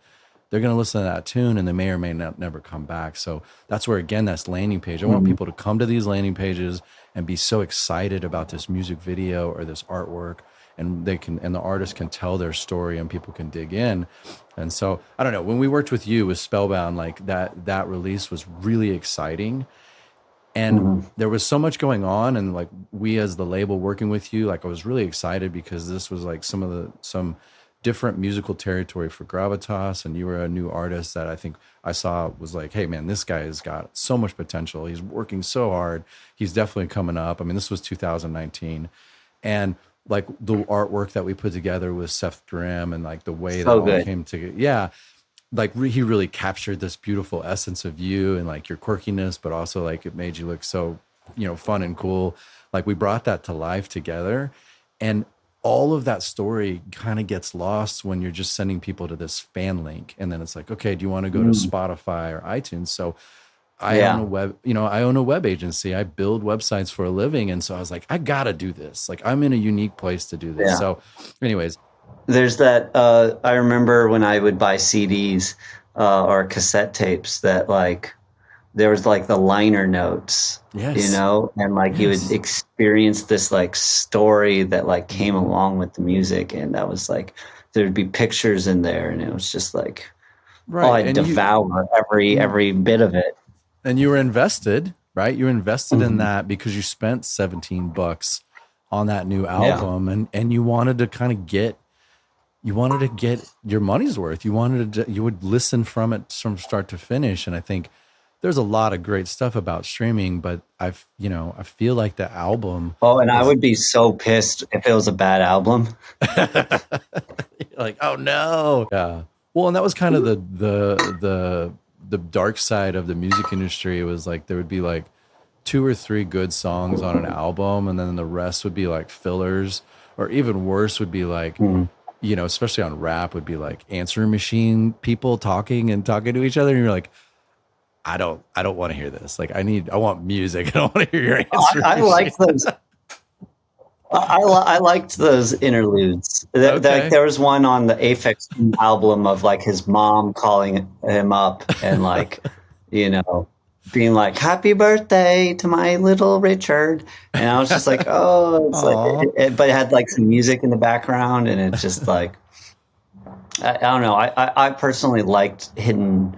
they're going to listen to that tune and they may or may not never come back. So that's where, again, that's landing page. I want people to come to these landing pages and be so excited about this music video or this artwork, and the artist can tell their story and people can dig in. And so I don't know, when we worked with you with Spellbound, like that release was really exciting. And there was so much going on, and like we as the label working with you, like I was really excited because this was like some different musical territory for Gravitas, and you were a new artist that I think I saw was like, hey man, this guy has got so much potential. He's working so hard. He's definitely coming up. I mean, this was 2019, and like the artwork that we put together with Seth Grimm and like the way that all came together. Yeah. Like he really captured this beautiful essence of you and like your quirkiness, but also like it made you look so, fun and cool. Like we brought that to life together, and all of that story kind of gets lost when you're just sending people to this fan link. And then it's like, okay, do you want to go to Spotify or iTunes? So I own a web agency. I build websites for a living. And so I was like, I got to do this. Like I'm in a unique place to do this. Yeah. So anyways, there's that, I remember when I would buy CDs or cassette tapes that like there was like the liner notes, Yes. and like you would Yes. experience this like story that like came along with the music, and that was like there'd be pictures in there, and it was just like, oh, Right. I devour And every bit of it. and you were invested, right? You were invested in Mhm. that because you spent $17 on that new Yeah. album, and you wanted to kind of get your money's worth. You would listen from it from start to finish. And I think there's a lot of great stuff about streaming, but I feel like the album Oh, and I is would be so pissed if it was a bad album. like, oh no. Yeah. Well, and that was kind of the dark side of the music industry. It was like there would be like two or three good songs on an album, and then the rest would be like fillers, or even worse would be like, Mhm. especially on rap, would be like answering machine people talking to each other, and you're like, I don't want to hear this. Like, I want music. I don't want to hear your answering I machine. liked those. I liked those interludes. Okay. There was one on the Aphex album of like his mom calling him up and like, you know, being like, "Happy birthday to my little Richard," and I was just like, "Oh," it's like, Aw. but it had like some music in the background, and it just like, I don't know. I personally liked hidden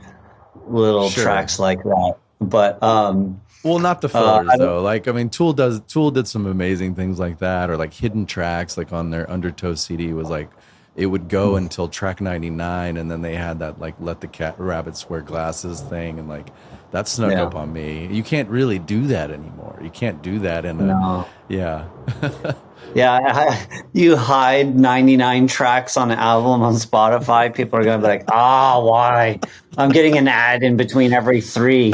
little Sure. tracks like that, but Well, not the I fillers don't. though. Like, I mean, Tool did some amazing things like that, or like hidden tracks, like on their Undertow CD was like, it would go until track 99, and then they had that like let the cat rabbits wear glasses thing, and like that snuck Yeah, up on me. You can't really do that anymore. You can't do that in a, no. yeah. Yeah, you hide 99 tracks on an album on Spotify. People are going to be like, ah, why? I'm getting an ad in between every three.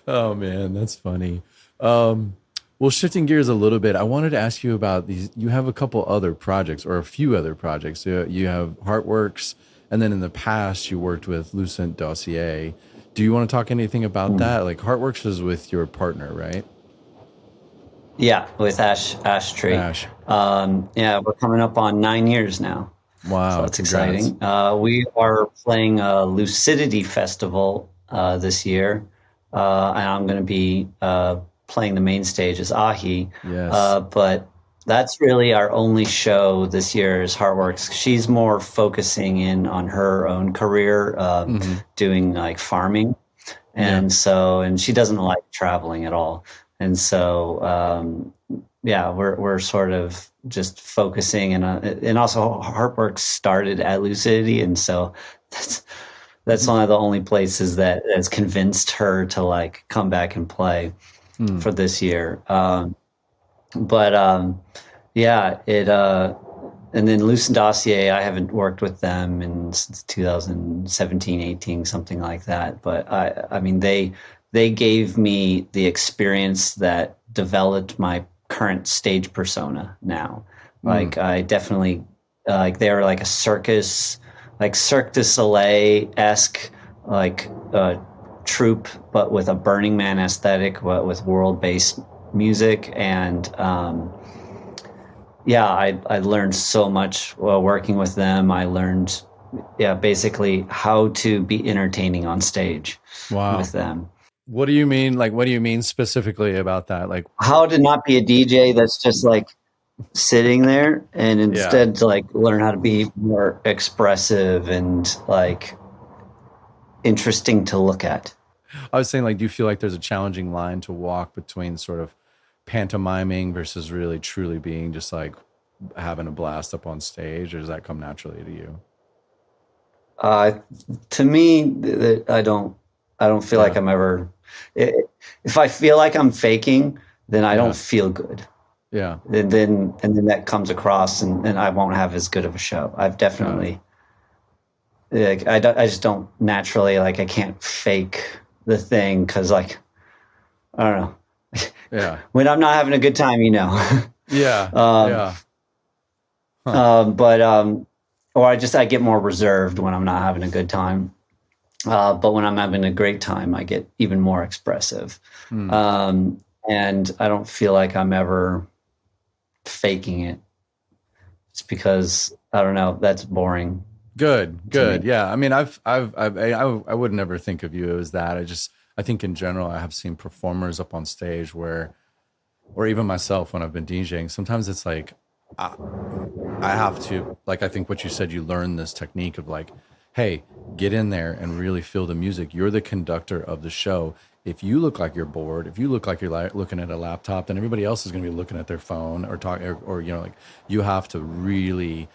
Oh man, that's funny. Well, shifting gears a little bit, I wanted to ask you about these. You have a couple other projects, or a few other projects. You have Heartworks, and then in the past, you worked with Lucent Dossier. Do you want to talk anything about Hmm. that? Like Heartworks is with your partner, right? Yeah, with Ash Tree. Ash. Yeah, we're coming up on 9 years now. So Wow, that's congrats. exciting. We are playing a Lucidity Festival this year, and I'm going to be playing the main stage as AHEE. Yes. But that's really our only show this year is Heartworks. She's more focusing in on her own career, Hmm. doing like farming, Yeah. and she doesn't like traveling at all. And so yeah, we're sort of just focusing, and also Heartworks started at Lucidity, and so that's that's one of the only places that has convinced her to like come back and play Mm. for this year. But yeah, it and then Lucent Dossier, I haven't worked with them in since 2017, 18, something like that. But I mean, they gave me the experience that developed my current stage persona now. Mm. Like I definitely like they were like a circus, like Cirque du Soleil esque, like troupe, but with a Burning Man aesthetic, but with world based music. And yeah, I learned so much while working with them. I learned, yeah, basically how to be entertaining on stage Wow. with them. What do you mean? Like, what do you mean specifically about that? Like, How to not be a DJ that's just like sitting there, and yeah. instead to like learn how to be more expressive and like interesting to look at. I was saying, like, do you feel like there's a challenging line to walk between sort of pantomiming versus really truly being just like having a blast up on stage, or does that come naturally to you? Uh, to me, I don't feel like Yeah. I'm ever. i- If I feel like I'm faking, then I don't Yeah. feel good. Yeah. And then that comes across, and I won't have as good of a show. I've Got it. definitely like I just don't naturally like I can't fake the thing because like I don't know Yeah. when I'm not having a good time, Yeah. um, Yeah. Huh. but or I get more reserved when I'm not having a good time. But when I'm having a great time, I get even more expressive. Hmm. And I don't feel like I'm ever faking it. It's because I don't know, that's boring. to me. Good. Yeah. I mean, I would never think of you as that. I think in general, I have seen performers up on stage where, or even myself when I've been DJing, sometimes it's like, I, I have to, like, I think what you said, you learn this technique of like, hey, get in there and really feel the music. You're the conductor of the show. If you look like you're bored, if you look like you're looking at a laptop, then everybody else is going to be looking at their phone or talk, or, you know, like you have to really,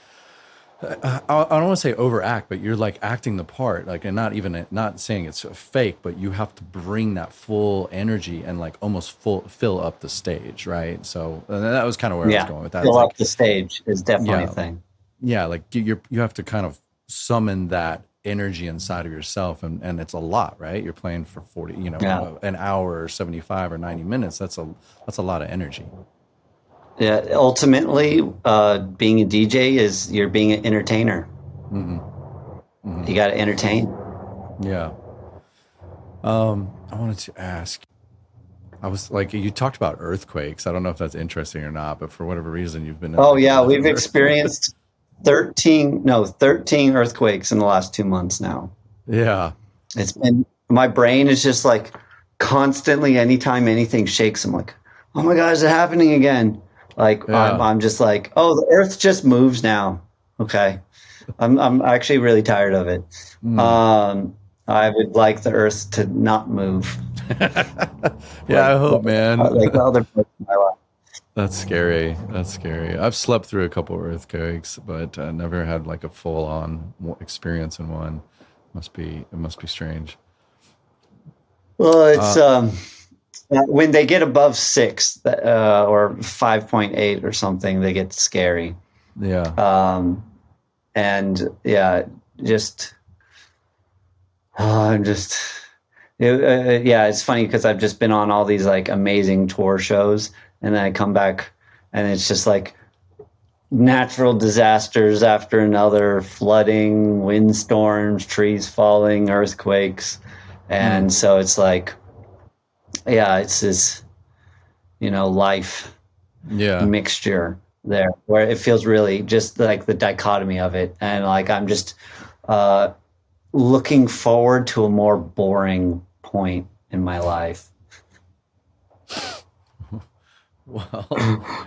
I don't want to say overact, but you're like acting the part, like, and not even not saying it's fake, but you have to bring that full energy and like almost fill up the stage, right? So and that was kind of where I was Yeah, going with that. It's fill up like, the stage is definitely a yeah, thing. yeah, like you have to kind of summon that energy inside of yourself, and it's a lot, right? You're playing for 40, you know, Yeah. an hour or 75 or 90 minutes. That's a lot of energy. Yeah, ultimately, being a DJ is you're being an entertainer. Hmm. Hmm. You got to entertain. Yeah. I wanted to ask. I was like, you talked about earthquakes. I don't know if that's interesting or not, but for whatever reason, you've been in Oh like the yeah, middle of we've an earthquake. experienced 13 earthquakes in the last 2 months now. Yeah. It's been my brain is just like constantly anytime anything shakes, I'm like, oh my God, is it happening again? Like Yeah. I'm just like, oh, the earth just moves now. Okay. I'm actually really tired of it. Mm. Um, I would like the earth to not move Yeah, like I hope, like man. the other parts of my life. That's scary. That's scary. I've slept through a couple earthquakes, but never had like a full on experience in one. It must be strange. Well, it's Uh, when they get above six or 5.8 or something, they get scary. yeah. Um, and yeah, just I'm just yeah, it's funny because I've just been on all these like amazing tour shows, and then I come back and it's just like natural disasters after another, flooding, windstorms, trees falling, earthquakes, Mm. and so it's like yeah, it's this life Yeah. mixture there where it feels really just like the dichotomy of it, and like I'm just uh looking forward to a more boring point in my life. Well,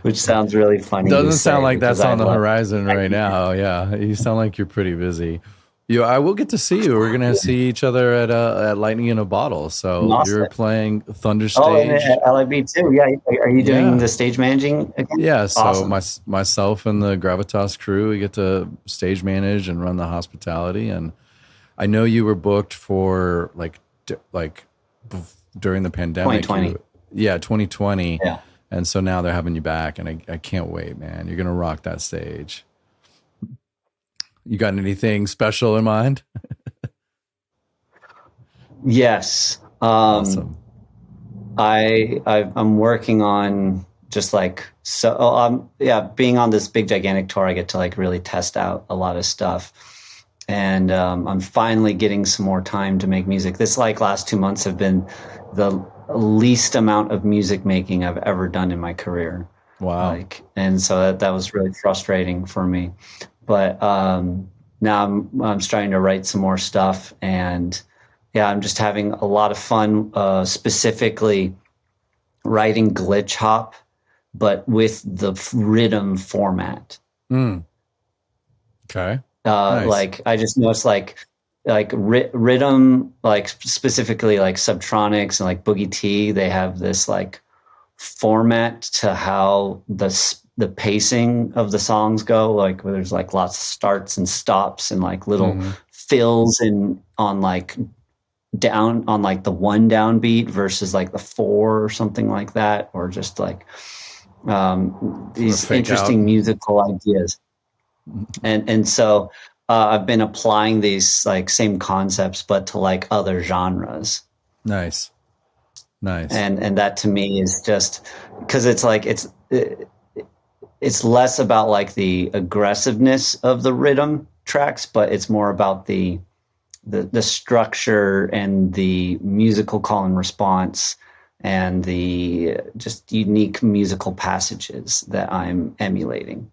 Which sounds really funny to doesn't sound say like because that's I on the love horizon right now. Yeah, you sound like you're pretty busy. You, I will get to see you. We're gonna see each other at Lightning in a Bottle. So you're Austin. playing Thunder Oh, and Stage. LIB too. Yeah, are you doing Yeah, the stage managing again? yeah. So Awesome. myself and the Gravitas crew, we get to stage manage and run the hospitality. And I know you were booked for during the pandemic. 2020. Yeah, 2020. Yeah. And so now they're having you back, and I can't wait, man. You're gonna rock that stage. You got anything special in mind? Yes. Awesome. I'm working on just like so yeah, being on this big gigantic tour, I get to like really test out a lot of stuff. And I'm finally getting some more time to make music. This like last 2 months have been the least amount of music making I've ever done in my career. Wow. Like, and so that was really frustrating for me. But now I'm starting to write some more stuff, and yeah, I'm just having a lot of fun, specifically writing glitch hop, but with the rhythm format. Mm, okay. Nice. Like I just noticed like rhythm, like specifically like Subtronics and like Boogie T, they have this like format to how the pacing of the songs go, like where there's like lots of starts and stops and like little Hmm. fills in on like down on like the one downbeat versus like the four or something like that, or just like Sort of these fake out. interesting musical ideas. And so I've been applying these like same concepts but to like other genres, Nice. Nice. and that to me is just because it's like it's less about like the aggressiveness of the rhythm tracks, but it's more about the structure and the musical call and response and the just unique musical passages that I'm emulating.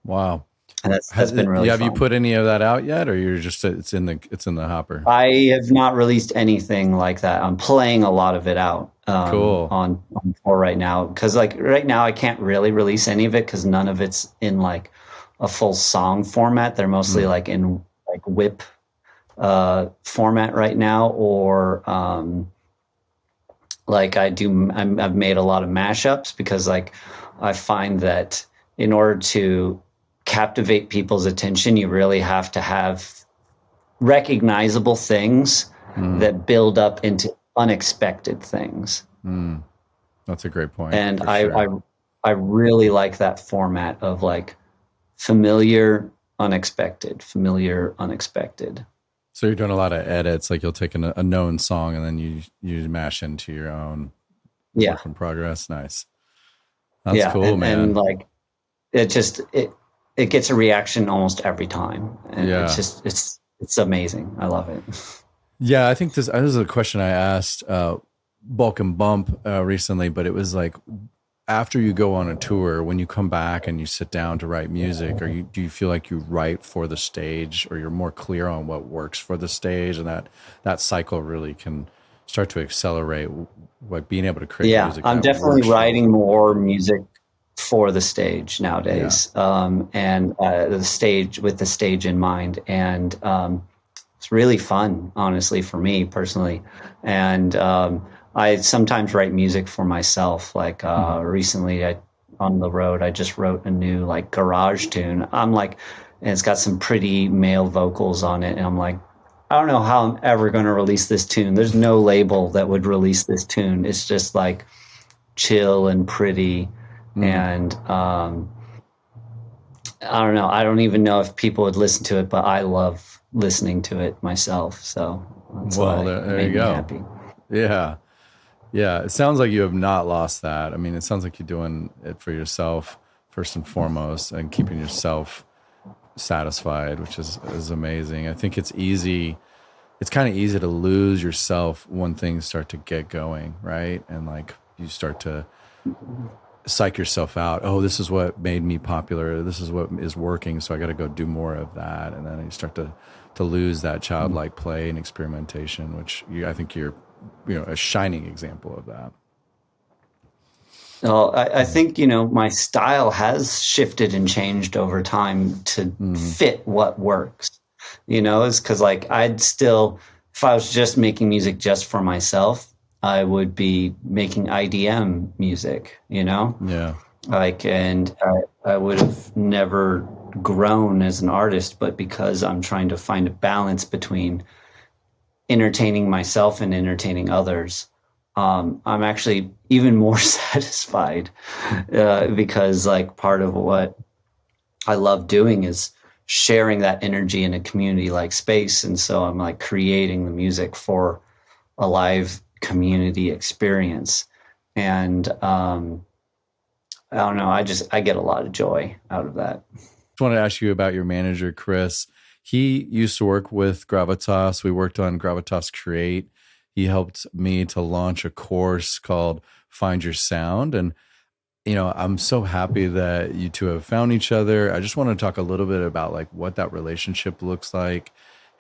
Wow. And that's been really Have you fun. put any of that out yet, or you're just it's in the hopper? I have not released anything like that. I'm playing a lot of it out Cool. on tour right now because like right now I can't really release any of it because none of it's in like a full song format. They're mostly Mm, like in like whip format right now, or like I've made a lot of mashups because like I find that in order to captivate people's attention, you really have to have recognizable things mm, that build up into unexpected things. mm. That's a great point And for sure. I really like that format of like familiar, unexpected, familiar, unexpected. So you're doing a lot of edits, like you'll take a known song and then you mash into your own Yeah. work in progress. Nice. That's Yeah. cool, And man. like it gets a reaction almost every time. And it's Yeah. just it's amazing. I love it. Yeah, I think this is a question I asked Bulk and Bump recently, but it was like after you go on a tour, when you come back and you sit down to write music, do you feel like you write for the stage, or you're more clear on what works for the stage, and that cycle really can start to accelerate, like being able to create Yeah, music I'm that definitely works for the writing more music for the stage yeah. nowadays, and the stage with the stage in mind, and it's really fun, honestly, for me personally. And I sometimes write music for myself. Like Mhm. recently, on the road, I just wrote a new like garage tune. I'm like, and it's got some pretty male vocals on it, and I'm like, I don't know how I'm ever going to release this tune. There's no label that would release this tune. It's just like chill and pretty, Mm. and I don't know. I don't even know if people would listen to it, but I love listening to it myself. So that's Well, why it there you made me go. happy. Yeah. Yeah, it sounds like you have not lost that. I mean, it sounds like you're doing it for yourself first and foremost, and keeping yourself satisfied, which is amazing. I think it's easy. It's kind of easy to lose yourself when things start to get going, right? And like you start to psych yourself out. Oh, this is what made me popular. This is what is working, so I got to go do more of that. And then you start to lose that childlike play and experimentation, which I think you're a shining example of that. Well, I think, my style has shifted and changed over time to Mm-hmm. fit what works. It's because like I'd still, if I was just making music just for myself, I would be making IDM music, Yeah. like, and I would have never grown as an artist, but because I'm trying to find a balance between entertaining myself and entertaining others, I'm actually even more satisfied because like part of what I love doing is sharing that energy in a community like space. And so I'm like creating the music for a live community experience. And I don't know, I get a lot of joy out of that. Just wanted to ask you about your manager, Cris. He used to work with Gravitas. We worked on Gravitas Create. He helped me to launch a course called Find Your Sound. And, I'm so happy that you two have found each other. I just want to talk a little bit about like what that relationship looks like.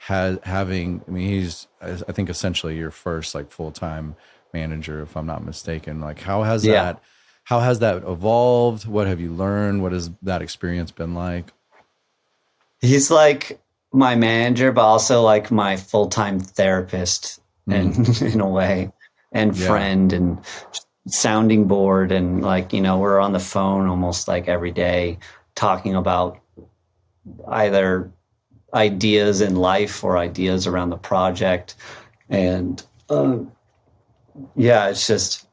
I mean, he's, I think, essentially your first like full-time manager, if I'm not mistaken. Like, Yeah. how has that evolved? What have you learned? What has that experience been like? He's like my manager, but also like my full time therapist, Mm, and in a way, and yeah. friend and sounding board. And like, we're on the phone almost like every day talking about either ideas in life or ideas around the project. And yeah, it's just,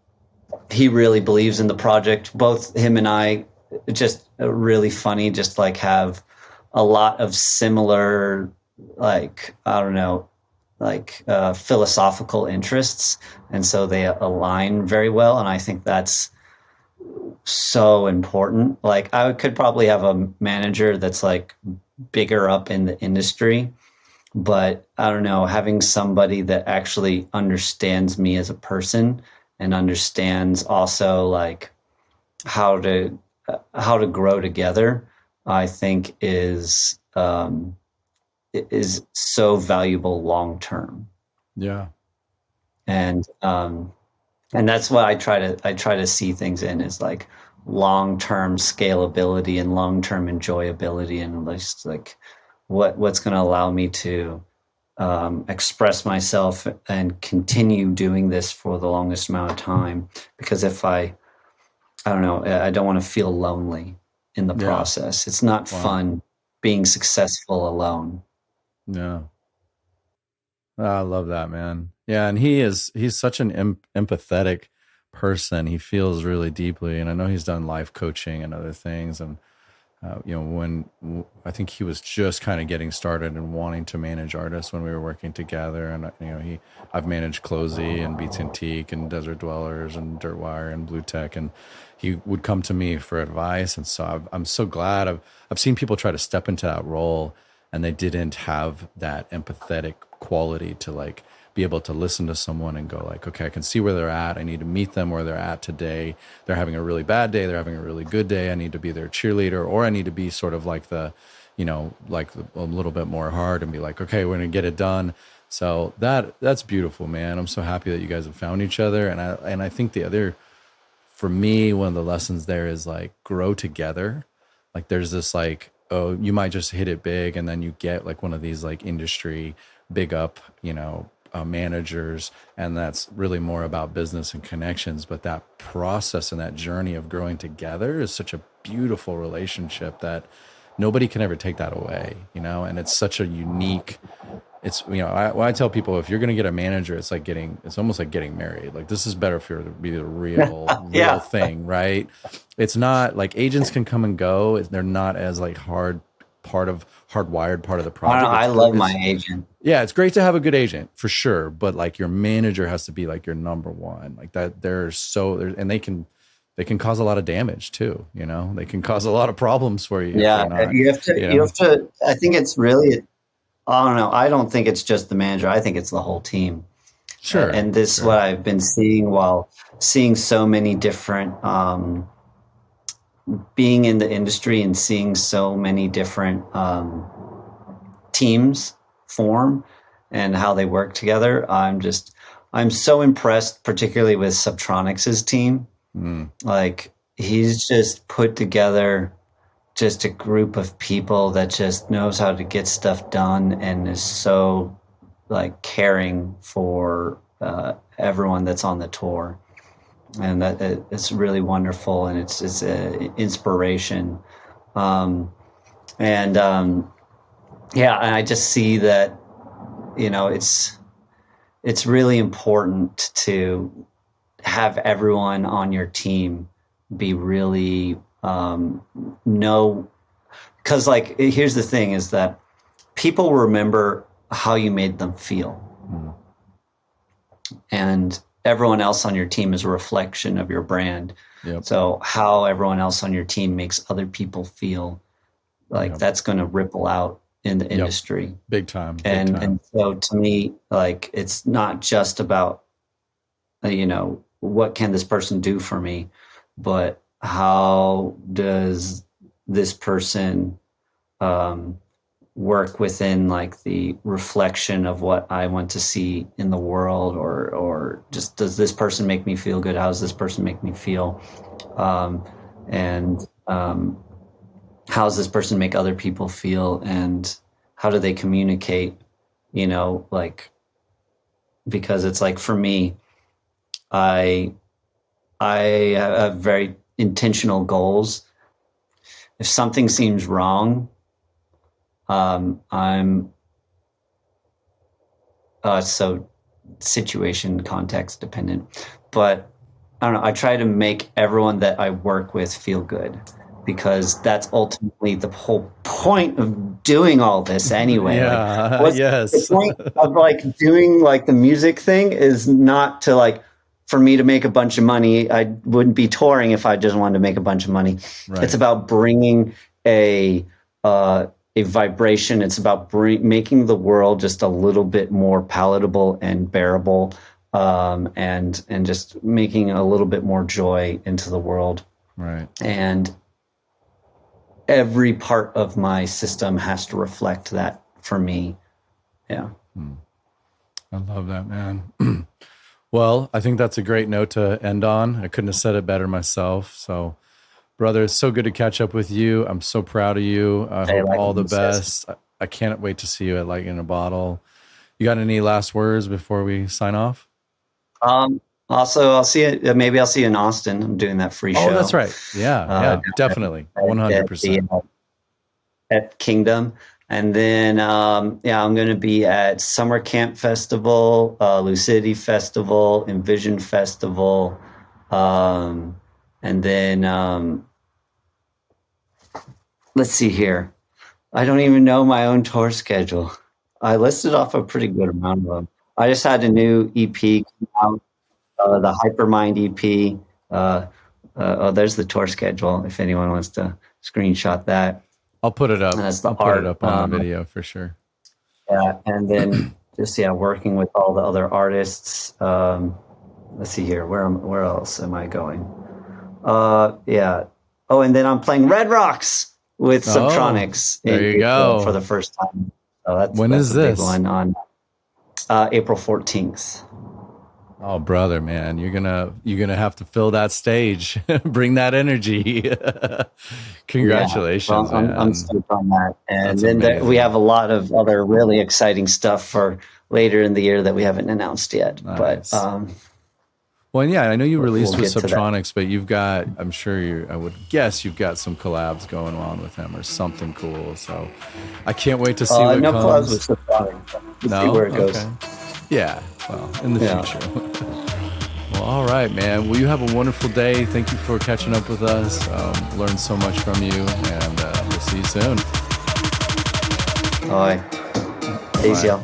he really believes in the project. Both him and I, just really funny, just like have a lot of similar, like, I don't know, like philosophical interests. And so they align very well. And I think that's so important. Like, I could probably have a manager that's like bigger up in the industry, but I don't know, having somebody that actually understands me as a person and understands also like how to how to grow together I think is so valuable long term. Yeah. And that's what I try to see things in, is like long term scalability and long term enjoyability, and just like what's going to allow me to express myself and continue doing this for the longest amount of time. Because if I don't know, I don't want to feel lonely in the Yeah. process. It's not Wow. fun being successful alone. Yeah. I love that, man. Yeah, and he's such an empathetic person. He feels really deeply, and I know he's done life coaching and other things. And I think he was just kind of getting started and wanting to manage artists when we were working together. And I've managed Closey and Beats Antique and Desert Dwellers and Dirtwire and Blue Tech, and he would come to me for advice. And so I'm so glad I've seen people try to step into that role, and they didn't have that empathetic quality to like be able to listen to someone and go like, okay, I can see where they're at. I need to meet them where they're at today. They're having a really bad day. They're having a really good day. I need to be their cheerleader, or I need to be sort of like a little bit more hard and be like, okay, we're going to get it done. So that's beautiful, man. I'm so happy that you guys have found each other. And I think for me, one of the lessons there is like grow together. Like there's this like, oh, you might just hit it big, and then you get like one of these like industry big up, managers, and that's really more about business and connections. But that process and that journey of growing together is such a beautiful relationship that nobody can ever take that away, and it's such a unique. It's I tell people, if you're going to get a manager, it's almost like getting married. Like this is better for it to be the real Yeah. thing, right? It's not like agents can come and go. They're not as like hardwired part of the I don't know. project. I love my agent. Yeah, it's great to have a good agent for sure, but like your manager has to be like your number one. Like that, and they can cause a lot of damage too. They can cause a lot of problems for you if Yeah, they're not. you have to. I think it's really. I don't know. I don't think it's just the manager. I think it's the whole team. Sure, And this is sure. what I've been seeing while seeing so many different, being in the industry and seeing so many different teams form and how they work together. I'm so impressed, particularly with Subtronics' team. Mm, Like he's just put together just a group of people that just knows how to get stuff done and is so like caring for everyone that's on the tour. And it's really wonderful, and it's an inspiration. Um, and yeah, and I just see that it's really important to have everyone on your team be really know, because like here's the thing is that people remember how you made them feel, mm, and everyone else on your team is a reflection of your brand. yep, So how everyone else on your team makes other people feel, like yep, that's going to ripple out in the yep. industry. Big time, big And time. so to me, like it's not just about what can this person do for me, but how does this person um, work within like the reflection of what I want to see in the world, or just does this person make me feel good? How does this person make me feel? And how does this person make other people feel? And how do they communicate? Like, because it's like for me, I I have very intentional goals. If something seems wrong, I'm so situation context dependent, but I don't know. I try to make everyone that I work with feel good, because that's ultimately the whole point of doing all this anyway. Like, Yeah, what's the yes. point of like doing like the music thing is not to like for me to make a bunch of money. I wouldn't be touring if I just wanted to make a bunch of money. It's Right. about bringing a a vibration. It's about making the world just a little bit more palatable and bearable, and just making a little bit more joy into the world. Right. And every part of my system has to reflect that for me. Yeah. I love that, man. Well, I think that's a great note to end on. I couldn't have said it better myself. So, brother, it's so good to catch up with you. I'm so proud of you. I hope all the best. I can't wait to see you at Lightning in a Bottle. You got any last words before we sign off? Also, I'll see you. Maybe I'll see you in Austin. I'm doing that free show. Oh, that's right. Yeah, definitely. 100%. At Kingdom. And then, I'm going to be at Summer Camp Festival, Lucidity Festival, Envision Festival. And then, let's see here. I don't even know my own tour schedule. I listed off a pretty good amount of them. I just had a new EP come out, the Hypermind EP. There's the tour schedule if anyone wants to screenshot that. I'll put it up. I'll put it up on the video for sure. Yeah, and then just working with all the other artists. Let's see here. Where else am I going? Yeah. Oh, and then I'm playing Red Rocks with Subtronics. There you go. For the first time. So that's is this? Big one on April 14th. Oh, brother, man, you're gonna have to fill that stage, bring that energy. Congratulations, man. I'm stoked on that. And then we have a lot of other really exciting stuff for later in the year that we haven't announced yet. Nice. But well, yeah, I know you released with Subtronics, but you've got, I would guess you've got some collabs going on with him or something cool. So I can't wait to see what no comes. collabs with Subtronics. We'll see where it goes. Yeah, well, in the future. Well, all right, man. Well, you have a wonderful day. Thank you for catching up with us. Learned so much from you, and we'll see you soon. All right. Peace, y'all.